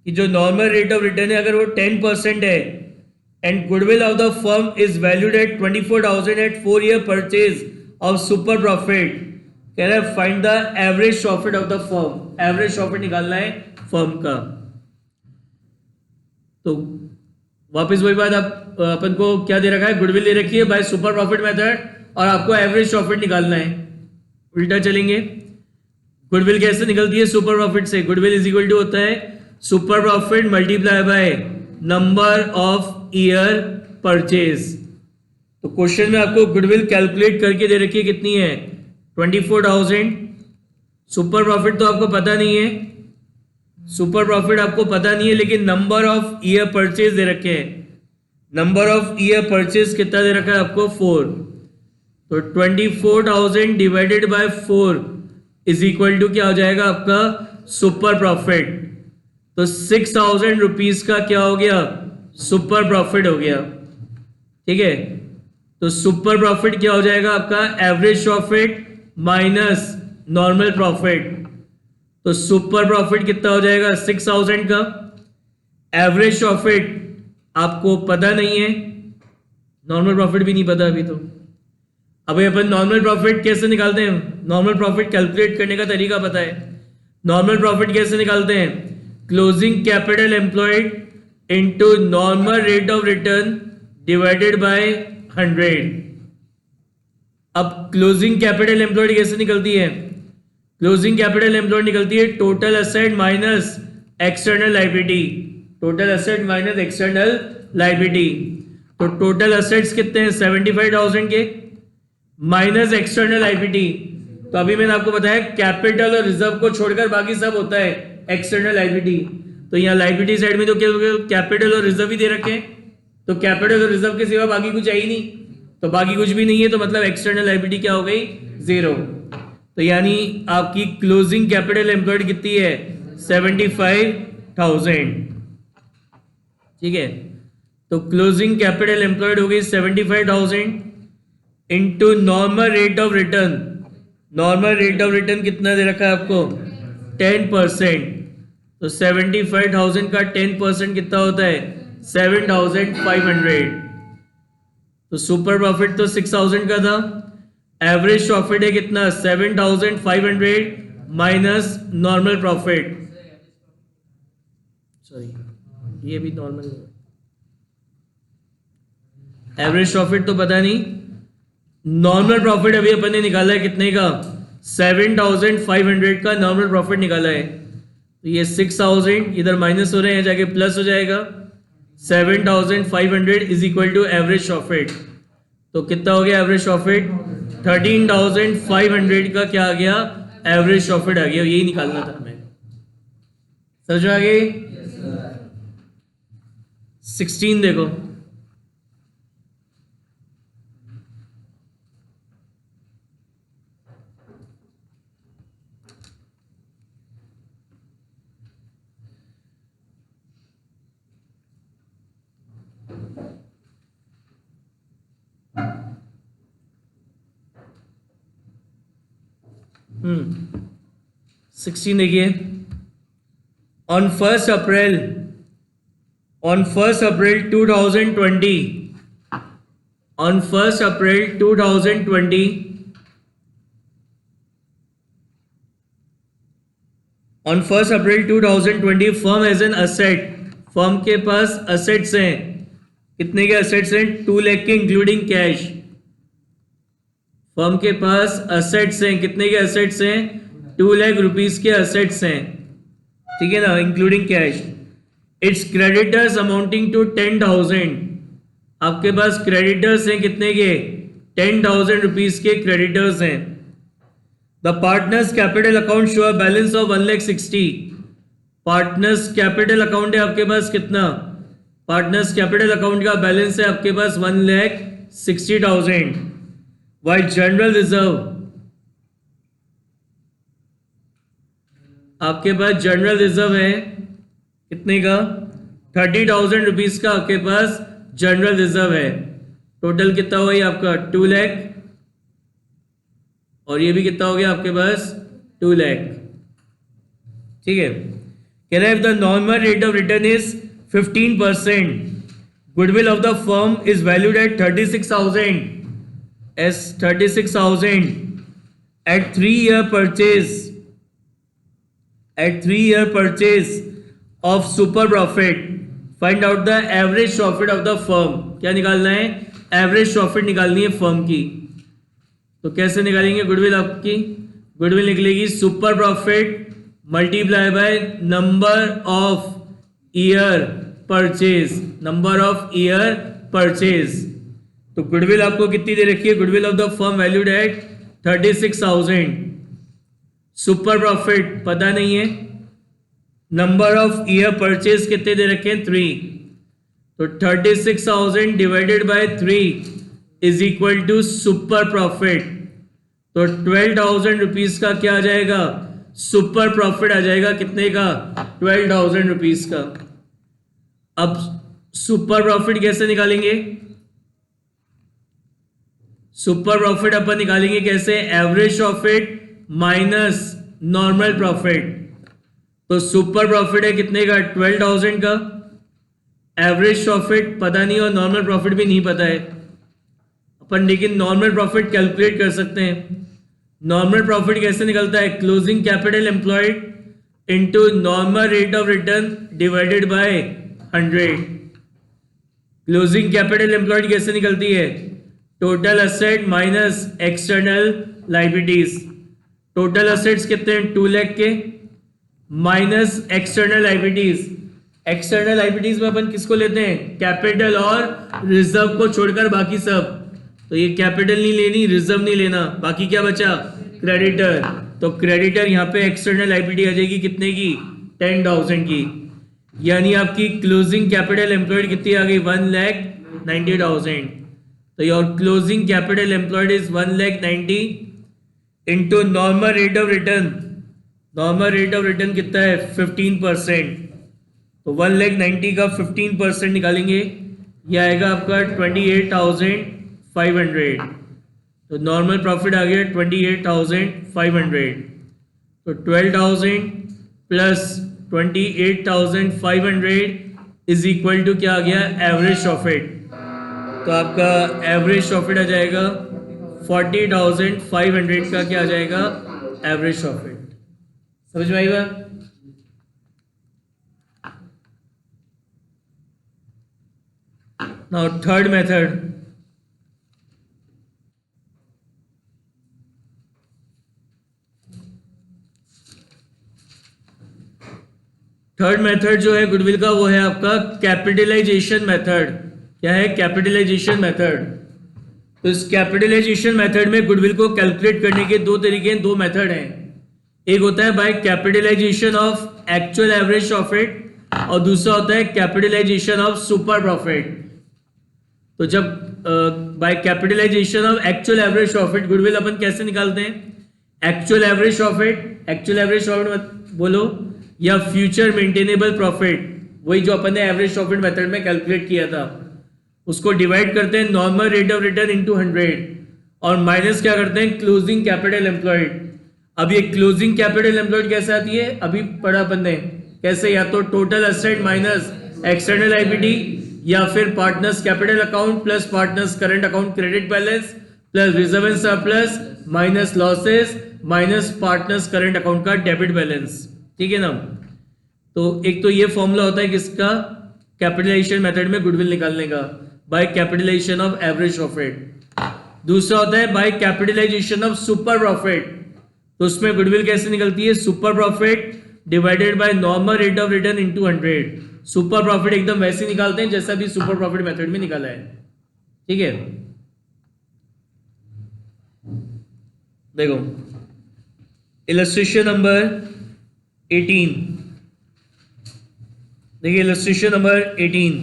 कि जो नॉर्मल रेट ऑफ रिटर्न है अगर वो 10% है, and goodwill of the firm is valued at 24,000 at 4 year purchase of super profit, कह रहा है find the average profit of the firm, average profit निकालना है फर्म का। तो वापस वही बात, आप अपन को क्या दे रखा है, गुडविल दे रखी है बाय सुपर प्रॉफिट मेथड, और आपको एवरेज प्रॉफिट निकालना है, उल्टा चलेंगे। गुडविल कैसे निकलती है, सुपर प्रॉफिट से, गुडविल इज इक्वल टू होता है super profit multiply by number of year purchase. तो क्वेश्चन में आपको गुडविल कैलकुलेट करके दे रखी है, कितनी है, 24,000। सुपर प्रॉफिट तो आपको पता नहीं है, सुपर प्रॉफिट आपको पता नहीं है, लेकिन नंबर ऑफ ईयर परचेज दे रखे हैं, नंबर ऑफ ईयर परचेज कितना दे रखा है आपको, 4, तो 24,000 divided by 4 is equal to क्या हो जाएगा आपका सुपर प्रॉफिट, तो 6,000 रुपीज का क्या हो गया, सुपर प्रॉफिट हो गया, ठीक है। तो सुपर प्रॉफिट क्या हो जाएगा आपका, average profit minus normal profit, तो सुपर प्रॉफिट कितना हो जाएगा 6,000 का, एवरेज प्रॉफिट आपको पता नहीं है, नॉर्मल प्रॉफिट भी नहीं पता अभी। तो अभी अपन नॉर्मल प्रॉफिट कैसे निकालते हैं, नॉर्मल प्रॉफिट कैलकुलेट करने का तरीका पता है, नॉर्मल प्रॉफिट कैसे निकालते हैं, closing capital employed into normal rate of return divided by 100। अब क्लोजिंग कैपिटल एम्प्लॉयड कैसे निकलती है, क्लोजिंग कैपिटल एम्प्लॉयड निकलती है total asset minus external liability, total asset minus external liability. तो टोटल एसेट्स कितने हैं 75,000 के, माइनस एक्सटर्नल लायबिलिटी, तो अभी मैंने आपको बताया कैपिटल और रिजर्व को छोड़कर बाकी सब होता है एक्सटर्नल लायबिलिटी। तो यहाँ लायबिलिटी साइड में तो कैपिटल और रिजर्व ही दे रखे हैं, तो कैपिटल और रिजर्व के सिवा बाकी कुछ है ही नहीं, तो बाकी कुछ भी नहीं है, तो मतलब एक्सटर्नल लायबिलिटी क्या हो गई, 0। तो यानी आपकी क्लोजिंग कैपिटल एम्प्लॉयड कितनी है 75,000, ठीक है। तो क्लोजिंग कैपिटल एम्प्लॉयड हो गई 75,000 into normal rate of return, normal rate of return कितना दे रखा है आपको 10%, तो 75,000 का 10% कितना होता है 7,500। तो सुपर प्रॉफिट तो 6,000 का था, एवरेज प्रॉफिट है कितना 7,500 माइनस नॉर्मल प्रॉफिट, सॉरी ये भी नॉर्मल है, एवरेज प्रॉफिट तो पता नहीं, नॉर्मल प्रॉफिट अभी अपन ने निकाला है कितने का 7,500 का नॉर्मल प्रॉफिट निकाला है, तो ये 6,000 इधर माइनस हो रहे हैं, जाके प्लस हो जाएगा। 7,500 is equal to average profit, तो कितना हो गया एवरेज प्रॉफिट? 13,500 का क्या आ गया? एवरेज प्रॉफिट आ गया। यही निकालना था हमें, समझ में आ गई? 16 देखो, हम्म 16 देखिए। On first April 2020, on 1st April 2020, on 1st April 2020 firm has an asset, firm के पास असेट्स हैं। कितने के असेट्स हैं? 2 लाख के इंक्लूडिंग कैश। फर्म के पास असेट्स हैं, कितने के असेट्स हैं? 2 लाख रुपीस के असेट्स हैं, ठीक है ना, including cash. It's creditors amounting to 10,000, आपके पास क्रेडिटर्स हैं कितने के? 10,000 रुपीज के क्रेडिटर्स हैं। The partners capital account show a balance of 1,60,000, partners capital account है आपके पास कितना? पार्टनर्स कैपिटल अकाउंट का बैलेंस है आपके पास 1,60,000। वाइल जनरल रिजर्व, आपके पास जनरल रिजर्व है कितने का? 30,000 रुपीज का आपके पास जनरल रिजर्व है। टोटल कितना हुआ ये आपका? 2 लाख, और ये भी कितना हो गया आपके पास? 2 लाख, ठीक है। कह रहे हैं the normal rate of return is 15%, goodwill of the firm is valued at 36,000 as 36,000 at 3-year purchase, at 3-year purchase of super profit, find out the average profit of the firm। क्या निकालना है? Average profit निकालनी है firm की। तो कैसे निकालेंगे goodwill? आपकी गुडविल निकलेगी super profit multiply by number of year purchase, number of year purchase. तो गुडविल आपको कितनी दे रखी है? Goodwill of the firm valued at 36,000, super profit पता नहीं है, नंबर ऑफ ईयर परचेज कितने दे रखे हैं? 3, तो 36,000 divided by 3 is equal to super profit. तो 12,000 रुपीज का क्या आ जाएगा? सुपर प्रॉफिट आ जाएगा कितने का? 12,000 रुपीज का। अब सुपर प्रॉफिट कैसे निकालेंगे? सुपर प्रॉफिट अपन निकालेंगे कैसे? Average profit minus normal profit. तो सुपर प्रॉफिट है कितने का? 12,000 का। एवरेज प्रॉफिट पता नहीं और नॉर्मल प्रॉफिट भी नहीं पता है अपन, लेकिन नॉर्मल प्रॉफिट कैलकुलेट कर सकते हैं। नॉर्मल प्रॉफिट कैसे निकलता है? Closing capital employed into normal rate of return divided by 100। Closing capital employed कैसे निकलती है? Total asset minus external liabilities. Total assets कितने हैं? 2 लाख के, minus external liabilities. External liabilities में अपन किसको लेते हैं? कैपिटल और रिजर्व को छोड़कर बाकी सब। तो ये कैपिटल नहीं लेनी, रिजर्व नहीं लेना, बाकी क्या बचा? क्रेडिटर। तो क्रेडिटर यहाँ पे एक्सटर्नल लायबिलिटी आ जाएगी कितने की? 10,000 की। यानी आपकी क्लोजिंग कैपिटल एम्प्लॉयड कितनी आ गई? 1,90,000। तो your closing capital employed is 1,90,000 into normal rate of return. Normal rate of return कितना है? 15%। तो 1,90,000 का 15% निकालेंगे, यह आएगा आपका 28,500। तो नॉर्मल प्रॉफिट आ गया 28,500। तो 12,000 प्लस 28,500 इज इक्वल टू क्या आ गया? Average profit. तो आपका एवरेज प्रॉफिट आ जाएगा 40,500 का क्या आ जाएगा? Average profit. समझ में आई बात? Now third method, third method जो है गुडविल का वो है आपका कैपिटलाइजेशन मेथड। क्या है? Capitalisation method. तो इस कैपिटलाइजेशन मेथड में गुडविल को कैलकुलेट करने के दो तरीके हैं, दो मेथड हैं। एक होता है by capitalisation of actual average profit और दूसरा होता है कैपिटलाइजेशन ऑफ सुपर प्रॉफिट। तो जब by capitalisation of actual average profit goodwill अपन कैसे निकालते हैं? Actual average profit, actual average profit बोलो या फ्यूचर मेंटेनेबल प्रॉफिट, वही जो अपन ने एवरेज प्रॉफिट मेथड में कैलकुलेट किया था, उसको डिवाइड करते हैं normal rate of return into 100 और माइनस क्या करते हैं? Closing capital employed. अब ये क्लोजिंग कैपिटल एम्प्लॉयड कैसे आती है? अभी पढ़ा अपन ने कैसे, या तो total asset minus external liability या फिर partners capital account plus partners current account credit balance plus reserve and surplus minus losses minus partners current account का डेबिट बैलेंस। ठीक है ना? तो एक तो ये फॉर्मूला होता है किसका? कैपिटलाइजेशन मेथड में गुडविल निकालने का, by capitalisation of average profit. दूसरा होता है by capitalisation of super profit. तो उसमें गुडविल कैसे निकलती है? Super profit divided by normal rate of return into 100। Super profit एकदम वैसे निकालते हैं जैसा भी सुपर प्रॉफिट मेथड में निकाला है। ठीक है, देखो इलस्ट्रेशन नंबर 18। देखिए इलस्ट्रेशन नंबर 18।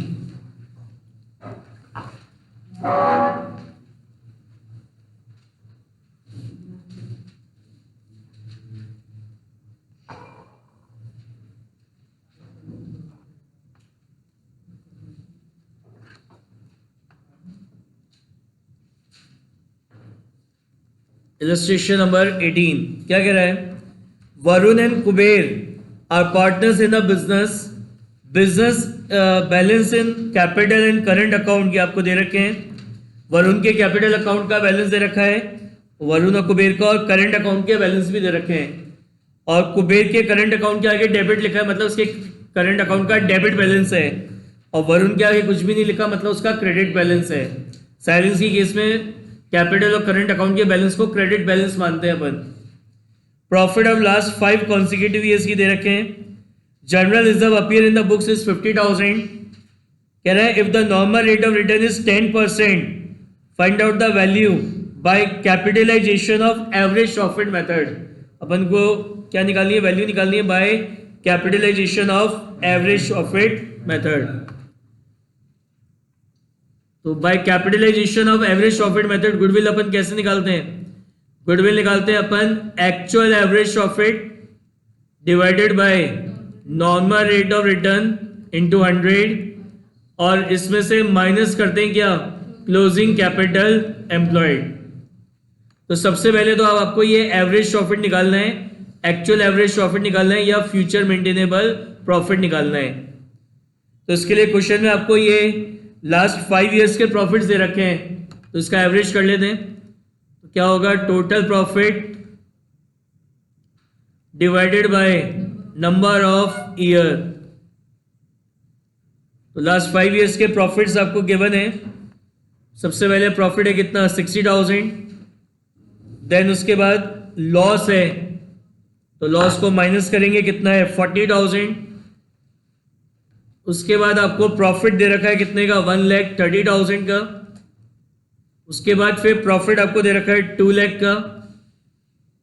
इलस्ट्रेशन नंबर 18 क्या कह रहा है? Varun and Kuber are partners in a business. Business balance in capital and current account के आपको दे रखे हैं। वरुण के कैपिटल अकाउंट का बैलेंस दे रखा है, वरुण और कुबेर का, और करंट अकाउंट के बैलेंस भी दे रखे हैं। और कुबेर के करंट अकाउंट के आगे डेबिट लिखा है, मतलब उसके करंट अकाउंट का डेबिट बैलेंस है, और वरुण के आगे कुछ भी नहीं लिखा, मतलब उसका क्रेडिट बैलेंस है। साइलेंस की केस में कैपिटल और करंट अकाउंट के बैलेंस को क्रेडिट बैलेंस मानते हैं अपन। Profit of last 5 consecutive years की दे रखे हैं। General reserve appear in the books is 50,000। कह रहा है if the normal rate of return is 10%, find out the value by capitalisation of average profit method. अपन को क्या निकालनी है? वैल्यू निकालनी है by capitalisation of average profit method. तो by capitalisation of average profit method goodwill अपन कैसे निकालते हैं? गुडविल निकालते हैं अपन actual average profit divided by normal rate of return into 100 और इसमें से माइनस करते हैं क्या? Closing capital employed. तो सबसे पहले तो आपको ये एवरेज प्रॉफिट निकालना है, एक्चुअल एवरेज प्रॉफिट निकालना है या फ्यूचर मेंटेनेबल प्रॉफिट निकालना है। तो इसके लिए क्वेश्चन में आपको ये लास्ट 5 ईयर्स के प्रॉफिट्स दे रखे हैं, तो इसका एवरेज कर लेते हैं। तो क्या होगा? Total profit divided bye number of year. तो लास्ट 5 ईयर्स के प्रॉफिट्स आपको गिवन है। सबसे पहले प्रॉफिट है कितना? 60,000। देन उसके बाद लॉस है, तो लॉस को माइनस करेंगे, कितना है? 40,000। उसके बाद आपको प्रॉफिट दे रखा है कितने का? 1,30,000 का। उसके बाद फिर प्रॉफिट आपको दे रखा है 2 लाख का,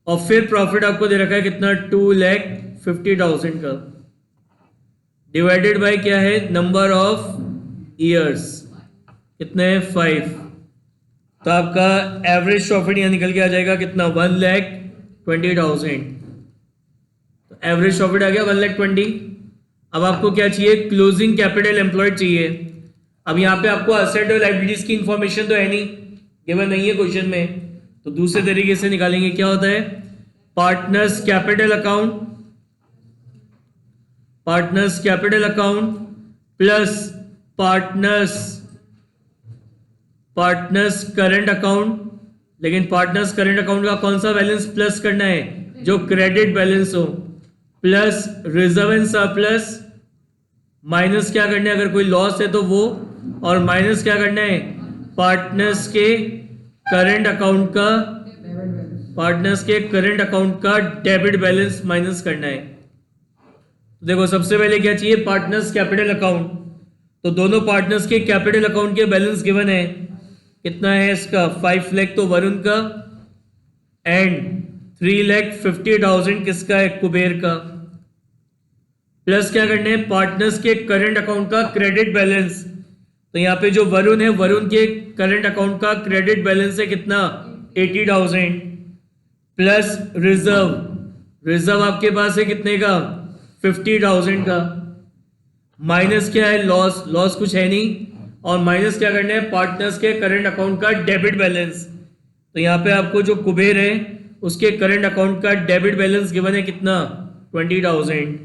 और फिर प्रॉफिट आपको दे रखा है कितना? 2,50,000 का, डिवाइडेड बाय क्या है? नंबर ऑफ ईयर्स, कितने? 5। तो आपका एवरेज प्रॉफिट यहां निकल के आ जाएगा कितना? 1,20,000। तो एवरेज प्रॉफिट आ गया 1,20,000। अब आपको क्या चाहिए? क्लोजिंग कैपिटल एम्प्लॉयड चाहिए। अब यहाँ पे आपको असेट और लायबिलिटीज की इंफॉर्मेशन तो है नहीं, गिवन नहीं है क्वेश्चन में, तो दूसरे तरीके से निकालेंगे। क्या होता है? Partners capital account, partners capital account plus partners current account. लेकिन पार्टनर्स करंट अकाउंट का कौन सा बैलेंस प्लस करना है? जो क्रेडिट बैलेंस हो, plus reserve and surplus, minus क्या करना है? अगर कोई लॉस है तो वो, और माइनस क्या करना है? पार्टनर्स के करंट अकाउंट का, पार्टनर्स के करंट अकाउंट का डेबिट बैलेंस माइनस करना है। देखो सबसे पहले क्या चाहिए, पार्टनर्स कैपिटल अकाउंट। तो दोनों पार्टनर्स के कैपिटल अकाउंट के बैलेंस गिवन है, कितना है इसका 5 लाख तो वरुण का, एंड 3,50,000 किसका है, कुबेर का। प्लस क्या करना है, पार्टनर्स के करंट अकाउंट का क्रेडिट बैलेंस। तो यहाँ पे जो वरुण है, वरुण के करंट अकाउंट का क्रेडिट बैलेंस है कितना, 80,000, प्लस रिजर्व आपके पास है कितने का, 50,000 का, माइनस क्या है, लॉस कुछ है नहीं, और माइनस क्या करना है, पार्टनर्स के करंट अकाउंट का डेबिट बैलेंस। तो यहाँ पे आपको जो कुबेर है उसके करंट अकाउंट का डेबिट बैलेंस गिवन है कितना, 20,000।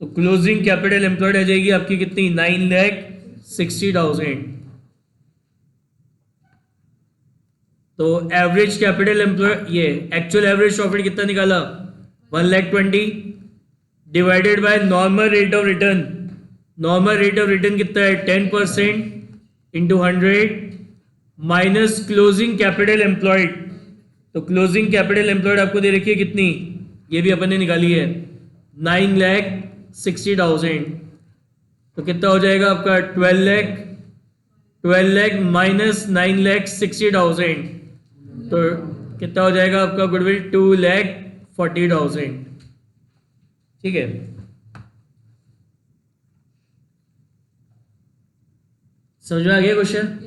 तो क्लोजिंग कैपिटल एम्प्लॉयड आ जाएगी आपकी कितनी, 9,60,000। तो एवरेज कैपिटल एम्प्लॉयड, ये एक्चुअल एवरेज प्रॉफिट कितना निकाला, 1,20,000 divided by normal rate of return. Normal rate of return कितना है, 10% into 100 minus closing capital employed. तो क्लोजिंग कैपिटल एम्प्लॉयड आपको दे रखी है कितनी, ये भी अपन ने निकाली है, 9,60,000। तो कितना हो जाएगा आपका, 12 लाख माइनस 9,60,000, तो कितना हो जाएगा आपका गुडविल, 2,40,000। ठीक है, समझ में आ गया क्वेश्चन।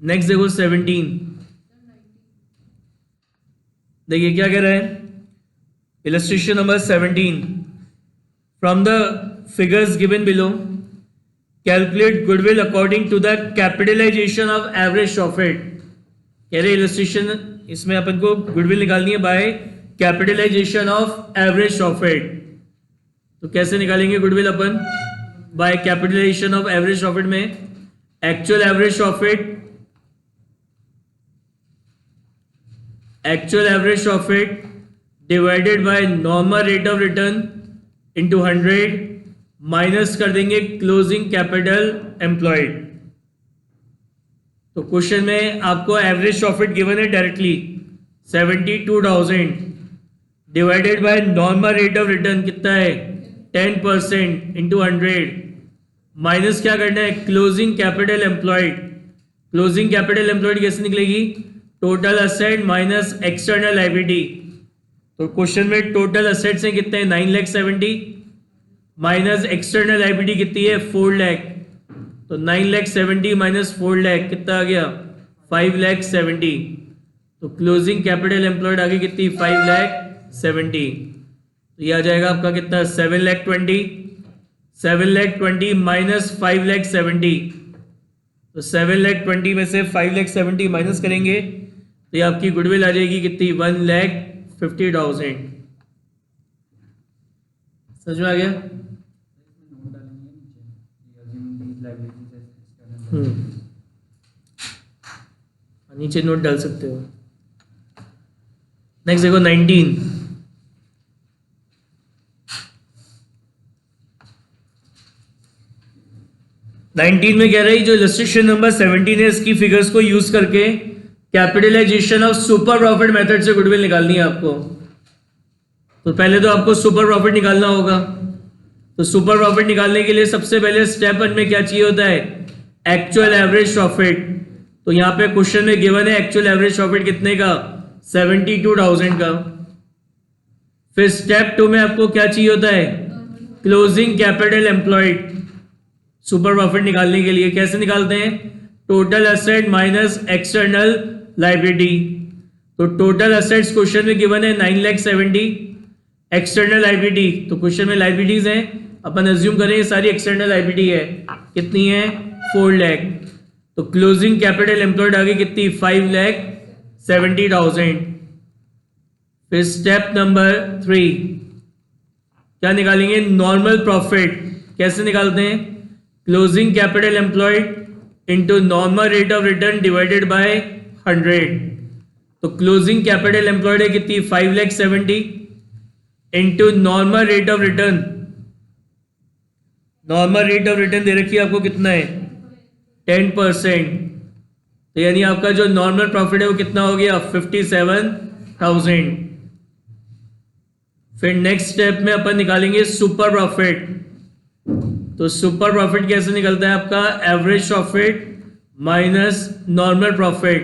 नेक्स्ट देखो 17, देखिए क्या कह रहा है, illustration number 17, from the figures given below calculate goodwill according to the capitalization of average profit. कह रहे इलस्ट्रेशन, इसमें अपन को गुडविल निकालनी है by capitalisation of average profit. तो कैसे निकालेंगे गुडविल अपन, by capitalisation of average profit में actual average profit divided by normal rate of return into 100 minus कर देंगे क्लोजिंग कैपिटल एम्प्लॉयड। तो क्वेश्चन में आपको एवरेज प्रॉफिट गिवन है directly 72,000 divided by normal rate of return कितना है, 10% इंटू 100 माइनस क्या करना है, closing capital employed. Closing capital employed कैसे निकलेगी, total asset minus external liability. तो क्वेश्चन में टोटल असेट्स हैं कितने, 9,70,000 माइनस एक्सटर्नल लायबिलिटी कितनी है, 4 लाख। तो 9,70,000 माइनस 4 लाख कितना आ गया, 5,70,000। तो क्लोजिंग कैपिटल एम्प्लॉयड आ गई कितनी, 5,70,000। तो ये आ जाएगा आपका कितना, 7,20,000 माइनस 5,70,000। तो 7,20,000 में से 5,70,000 माइनस करेंगे तो ये आपकी गुडविल आ जाएगी कितनी, 1,50,000। समझ में आ गया। नीचे नोट डाल सकते हो। नेक्स्ट देखो 19, में कह रही जो इलस्ट्रेशन नंबर 17 है इसकी फिगर्स को यूज करके capitalisation of super profit method से गुडविल निकालनी है आपको। तो पहले तो आपको सुपर प्रॉफिट निकालना होगा। तो सुपर प्रॉफिट निकालने के लिए सबसे पहले स्टेप 1 में क्या चाहिए होता है, एक्चुअल एवरेज प्रॉफिट। तो यहाँ पे क्वेश्चन में गिवन है एक्चुअल एवरेज प्रॉफिट कितने का, 72,000 का। फिर स्टेप 2 में आपको क्या चाहिए होता है, closing capital employed. Super profit निकालने के लिए कैसे निकालते हैं, total asset minus external liability. तो टोटल एसेट्स क्वेश्चन में गिवन है 9,70,000, एक्सटर्नल लायबिलिटी तो क्वेश्चन में लायबिलिटीज हैं, अपन अज्यूम करें ये सारी एक्सटर्नल लायबिलिटी है, कितनी है, 4 लाख। तो क्लोजिंग कैपिटल एम्प्लॉयड आ गई कितनी, 5,70,000। फिर स्टेप नंबर 3 क्या निकालेंगे, नॉर्मल प्रॉफिट। कैसे निकालते हैं, closing capital employed into normal rate of return divided by 100। तो क्लोजिंग कैपिटल एम्प्लॉयड है कितनी, 5,70,000 into normal rate of return. Normal rate of return दे रखी है आपको कितना है, 10%। तो यानी आपका जो नॉर्मल प्रॉफिट है वो कितना हो गया, 57,000। फिर नेक्स्ट स्टेप में अपन निकालेंगे सुपर प्रॉफिट। तो सुपर प्रॉफिट कैसे निकलता है आपका? Average profit minus normal profit.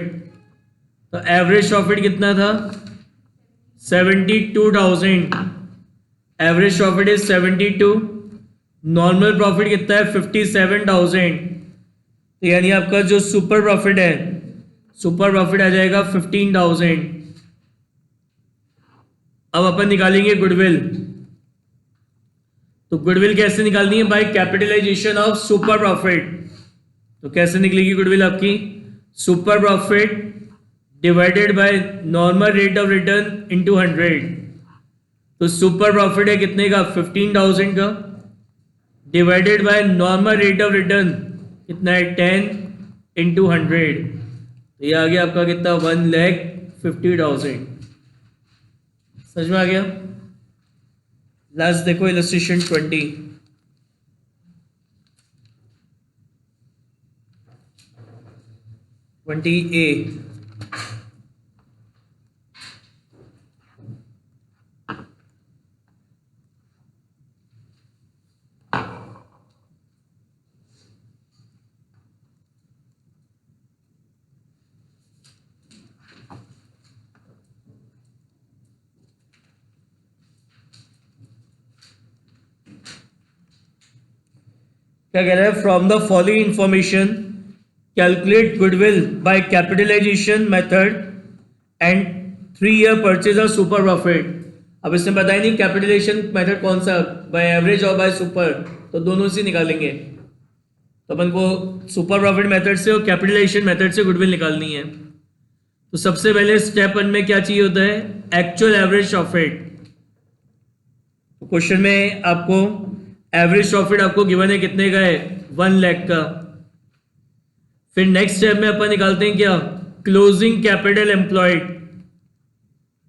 तो एवरेज प्रॉफिट कितना था? 72,000। Average profit is 72। Normal profit कितना है? 57,000। तो यानी आपका जो सुपर प्रॉफिट है, सुपर प्रॉफिट आ जाएगा 15,000। अब अपन निकालेंगे गुडविल। तो गुडविल कैसे निकालनी है? By capitalisation of super profit. तो कैसे निकलेगी गुडविल आपकी? Super profit divided by normal rate of return into 100। तो सुपर प्रॉफिट है कितने का? 15,000 का, divided by normal rate of return कितना है? 10 इंटू 100। तो ये आ गया आपका कितना? 1,50,000। समझ में आ गया? लास्ट देखो इलस्ट्रेशन 20। ए। क्या कह रहा है? From the following information calculate goodwill by capitalisation method and 3-year purchase of super profit. अब इसने बताया नहीं कैपिटलाइजेशन मेथड कौन सा, बाय एवरेज और बाय सुपर, तो दोनों से निकालेंगे। तो अपन को सुपर प्रॉफिट मेथड से और कैपिटलाइजेशन मेथड से गुडविल निकालनी है। तो सबसे पहले स्टेप 1 में क्या चाहिए होता है? Actual average profit. तो क्वेश्चन में आपको एवरेज प्रॉफिट आपको गिवन है कितने का है? 1 लाख का। फिर नेक्स्ट स्टेप में अपन निकालते हैं क्या? Closing capital employed.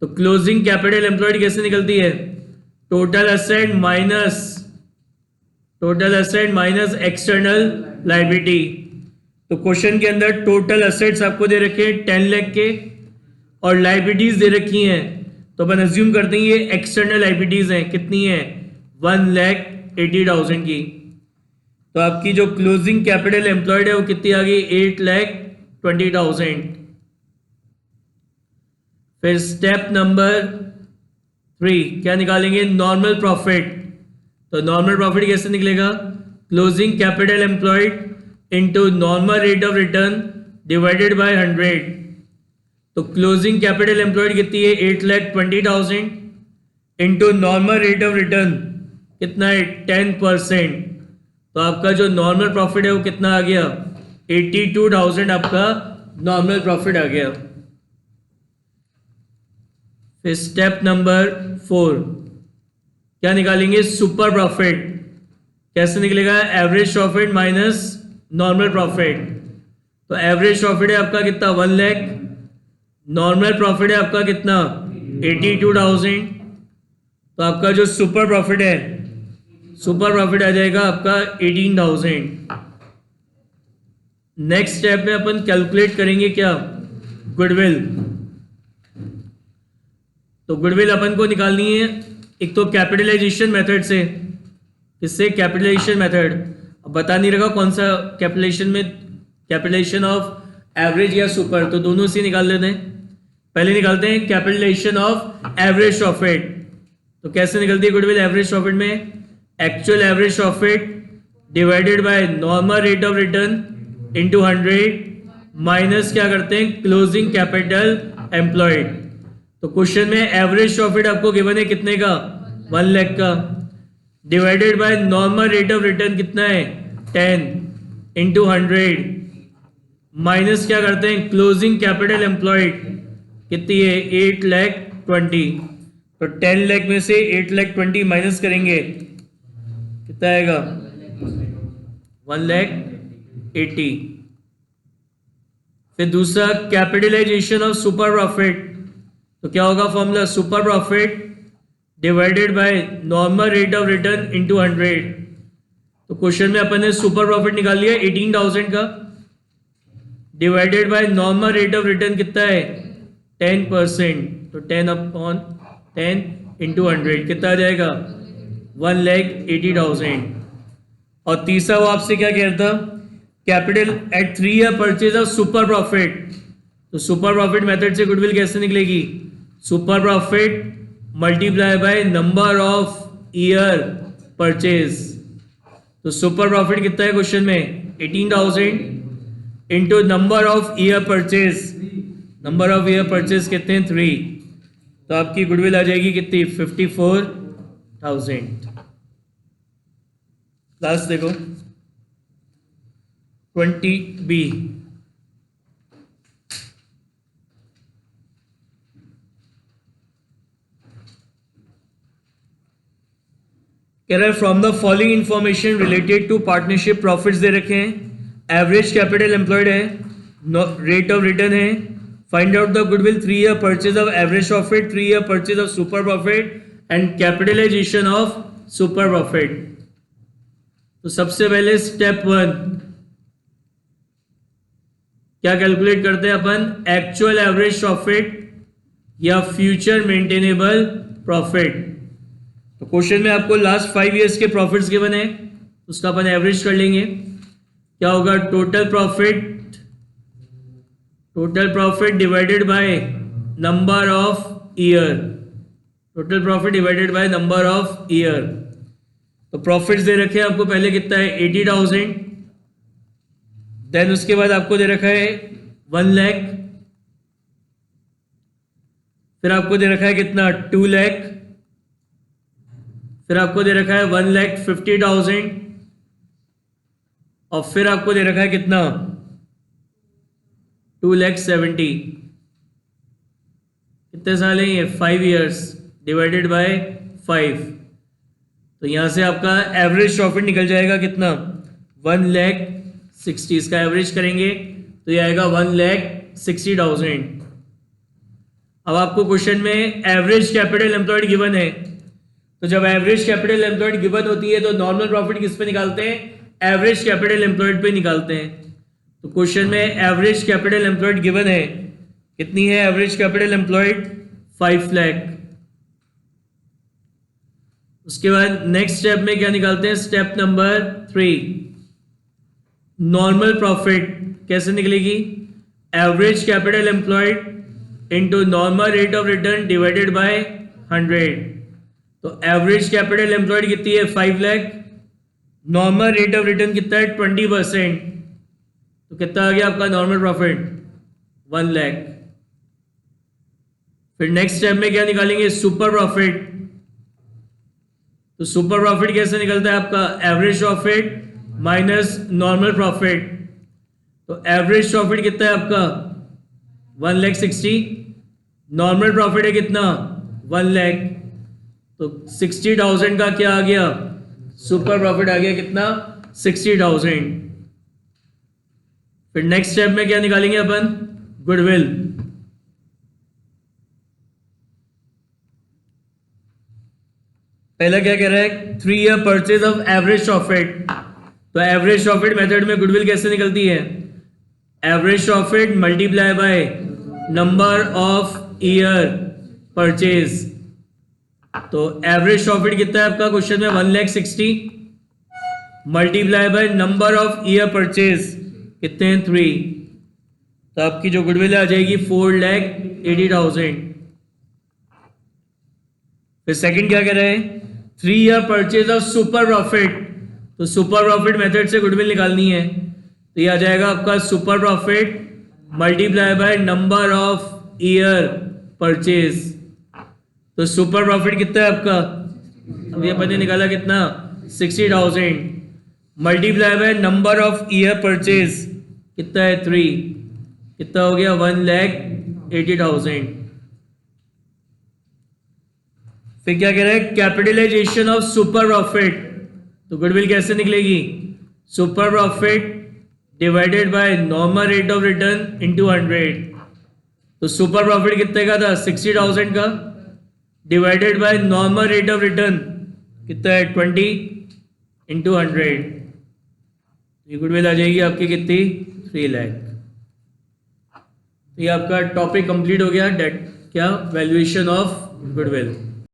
तो क्लोजिंग कैपिटल एम्प्लॉयड कैसे निकलती है? Total asset minus external liability. तो क्वेश्चन के अंदर टोटल एसेट्स आपको दे रखे हैं 10 लाख के और लायबिलिटीज दे रखी हैं। तो अपन अज्यूम करते हैं ये एक्सटर्नल लायबिलिटीज हैं। कितनी है? 1,80,000 की। तो आपकी जो क्लोजिंग कैपिटल एम्प्लॉयड है वो कितनी आ गई? 8,20,000। फिर स्टेप नंबर 3 क्या निकालेंगे? Normal profit. तो नॉर्मल प्रॉफिट कैसे निकलेगा? Closing capital employed into normal rate of return divided by 100। तो क्लोजिंग कैपिटल एम्प्लॉयड कितनी है? 8,20,000 into normal rate of return कितना है? 10%। तो आपका जो नॉर्मल प्रॉफिट है वो कितना आ गया? 82,000 आपका नॉर्मल प्रॉफिट आ गया। फिर स्टेप नंबर 4 क्या निकालेंगे? Super profit. कैसे निकलेगा? Average profit minus normal profit. तो एवरेज प्रॉफिट है आपका कितना? 1 लाख। नॉर्मल प्रॉफिट है आपका कितना? 82,000। तो आपका जो सुपर प्रॉफिट है, सुपर प्रॉफिट आ जाएगा आपका 18,000। नेक्स्ट स्टेप में अपन कैलकुलेट करेंगे क्या? गुडविल। तो गुडविल अपन को निकालनी है एक तो कैपिटलाइजेशन मेथड से। किससे? Capitalisation method. अब बता नहीं रखा कौन सा कैपिटलाइजेशन में, कैपिटलाइजेशन ऑफ एवरेज या सुपर, तो दोनों से निकाल लेते हैं। पहले निकालते हैं कैपिटलाइजेशन ऑफ एवरेज प्रॉफिट। तो कैसे निकलती है गुडविल एवरेज प्रॉफिट में? Actual average profit divided by normal rate of return into 100 minus क्या करते हैं? Closing capital employed. तो क्वेश्चन में एवरेज प्रॉफिट आपको गिवन है कितने का? 1 लाख का, divided by normal rate of return कितना है? 10 इंटू 100 माइनस क्या करते हैं? क्लोजिंग कैपिटल एम्प्लॉयड कितनी है? 8,20,000। तो 10 लाख में से 8,20,000 माइनस करेंगे कितना आएगा? 1,80,000। फिर दूसरा कैपिटलाइजेशन ऑफ सुपर प्रॉफिट। तो क्या होगा formula? Super profit divided by normal rate of return into 100। तो क्वेश्चन में अपन ने सुपर प्रॉफिट निकाल लिया 18,000 का, divided by normal rate of return कितना है? 10%। तो 10/10 इंटू 100 कितना आ जाएगा 1,80,000। और तीसरा वो आपसे क्या कह रहा था, capital eight 3 year purchase of super profit. तो सुपर प्रॉफिट मेथड से गुडविल कैसे निकलेगी, super profit multiply by number of year purchase. तो सुपर प्रॉफिट कितना है क्वेश्चन में 18,000 into number of year purchase. Number of year purchase कितने हैं 3, तो आपकी गुडविल आ जाएगी कितनी 54,000। लास्ट देखो 20B, कह रहा है from the following information related to partnership profits दे रखे हैं, एवरेज कैपिटल एम्प्लॉयड है, रेट ऑफ रिटर्न है, find out the goodwill 3 year purchase of average profit, 3 year purchase of super profit and capitalization of super profit. तो सबसे पहले step 1 क्या calculate करते हैं अपन, एक्चुअल एवरेज प्रॉफिट या फ्यूचर मेंटेनेबल प्रॉफिट। तो क्वेश्चन में आपको लास्ट 5 इयर्स के प्रॉफिट्स गिवन है, उसका अपन एवरेज कर लेंगे। क्या होगा, total profit divided bye number of year, total profit divided bye number of year. तो प्रॉफिट्स दे रखे हैं आपको पहले कितना है 80,000, देन उसके बाद आपको दे रखा है 1 लाख, फिर आपको दे रखा है कितना 2 लाख, फिर आपको दे रखा है 1,50,000 और फिर आपको दे रखा है कितना 2,70,000। कितने साल है ये 5 इयर्स डिवाइडेड बाय 5। तो यहां से आपका एवरेज प्रॉफिट निकल जाएगा कितना 1,60,000। इसका एवरेज करेंगे तो ये आएगा 1,60,000। अब आपको क्वेश्चन में एवरेज कैपिटल एम्प्लॉयड गिवन है, तो जब एवरेज कैपिटल एम्प्लॉयड गिवन होती है तो नॉर्मल प्रॉफिट किस पे निकालते हैं, एवरेज कैपिटल एम्प्लॉयड पे निकालते हैं। तो क्वेश्चन में एवरेज कैपिटल एम्प्लॉयड गिवन है, कितनी है एवरेज कैपिटल एम्प्लॉयड 5 लाख। उसके बाद नेक्स्ट स्टेप में क्या निकालते हैं, स्टेप नंबर 3 नॉर्मल प्रॉफिट कैसे निकलेगी, average capital employed into normal rate of return divided by 100। तो एवरेज कैपिटल एम्प्लॉयड कितनी है 5 lakh, normal rate of return कितना है 20%, तो कितना आ गया आपका नॉर्मल प्रॉफिट 1 लाख। फिर नेक्स्ट स्टेप में क्या निकालेंगे, सुपर प्रॉफिट। तो सुपर प्रॉफिट कैसे निकलता है आपका, average profit minus normal profit. तो एवरेज प्रॉफिट कितना है आपका 1,60,000, नॉर्मल प्रॉफिट है कितना 1 लाख, तो 60,000 का क्या आ गया, सुपर प्रॉफिट आ गया कितना 60,000। फिर नेक्स्ट स्टेप में क्या निकालेंगे अपन, गुडविल। पहला क्या कह रहा है 3 year purchase of average profit. तो एवरेज प्रॉफिट मेथड में गुडविल कैसे निकलती है, average profit multiply by number of year purchase. तो एवरेज प्रॉफिट कितना है आपका क्वेश्चन में 1,60,000 multiply by number of year purchase कितने हैं 3, तो आपकी जो गुडविल आ जाएगी 4,80,000। फिर सेकंड क्या कह रहे हैं 3 year purchase of super profit. तो सुपर प्रॉफिट मेथड से गुडविल निकालनी है, तो ये आ जाएगा आपका super profit multiply by number of year purchase. तो सुपर प्रॉफिट कितना है आपका, अभी अपन ने निकाला कितना 60,000 multiply by number of year purchase कितना है 3, कितना हो गया 1,80,000। फिर क्या कह रहा है कैपिटलाइजेशन ऑफ सुपर प्रॉफिट। तो गुडविल कैसे निकलेगी, super profit divided by normal rate of return into 100। तो सुपर प्रॉफिट कितने का था 60,000 का, divided by normal rate of return कितना है 20 इंटू 100। ये गुडविल आ जाएगी आपकी कितनी 3 लाख। ये आपका टॉपिक कंप्लीट हो गया, डेट क्या वैल्यूएशन ऑफ गुडविल।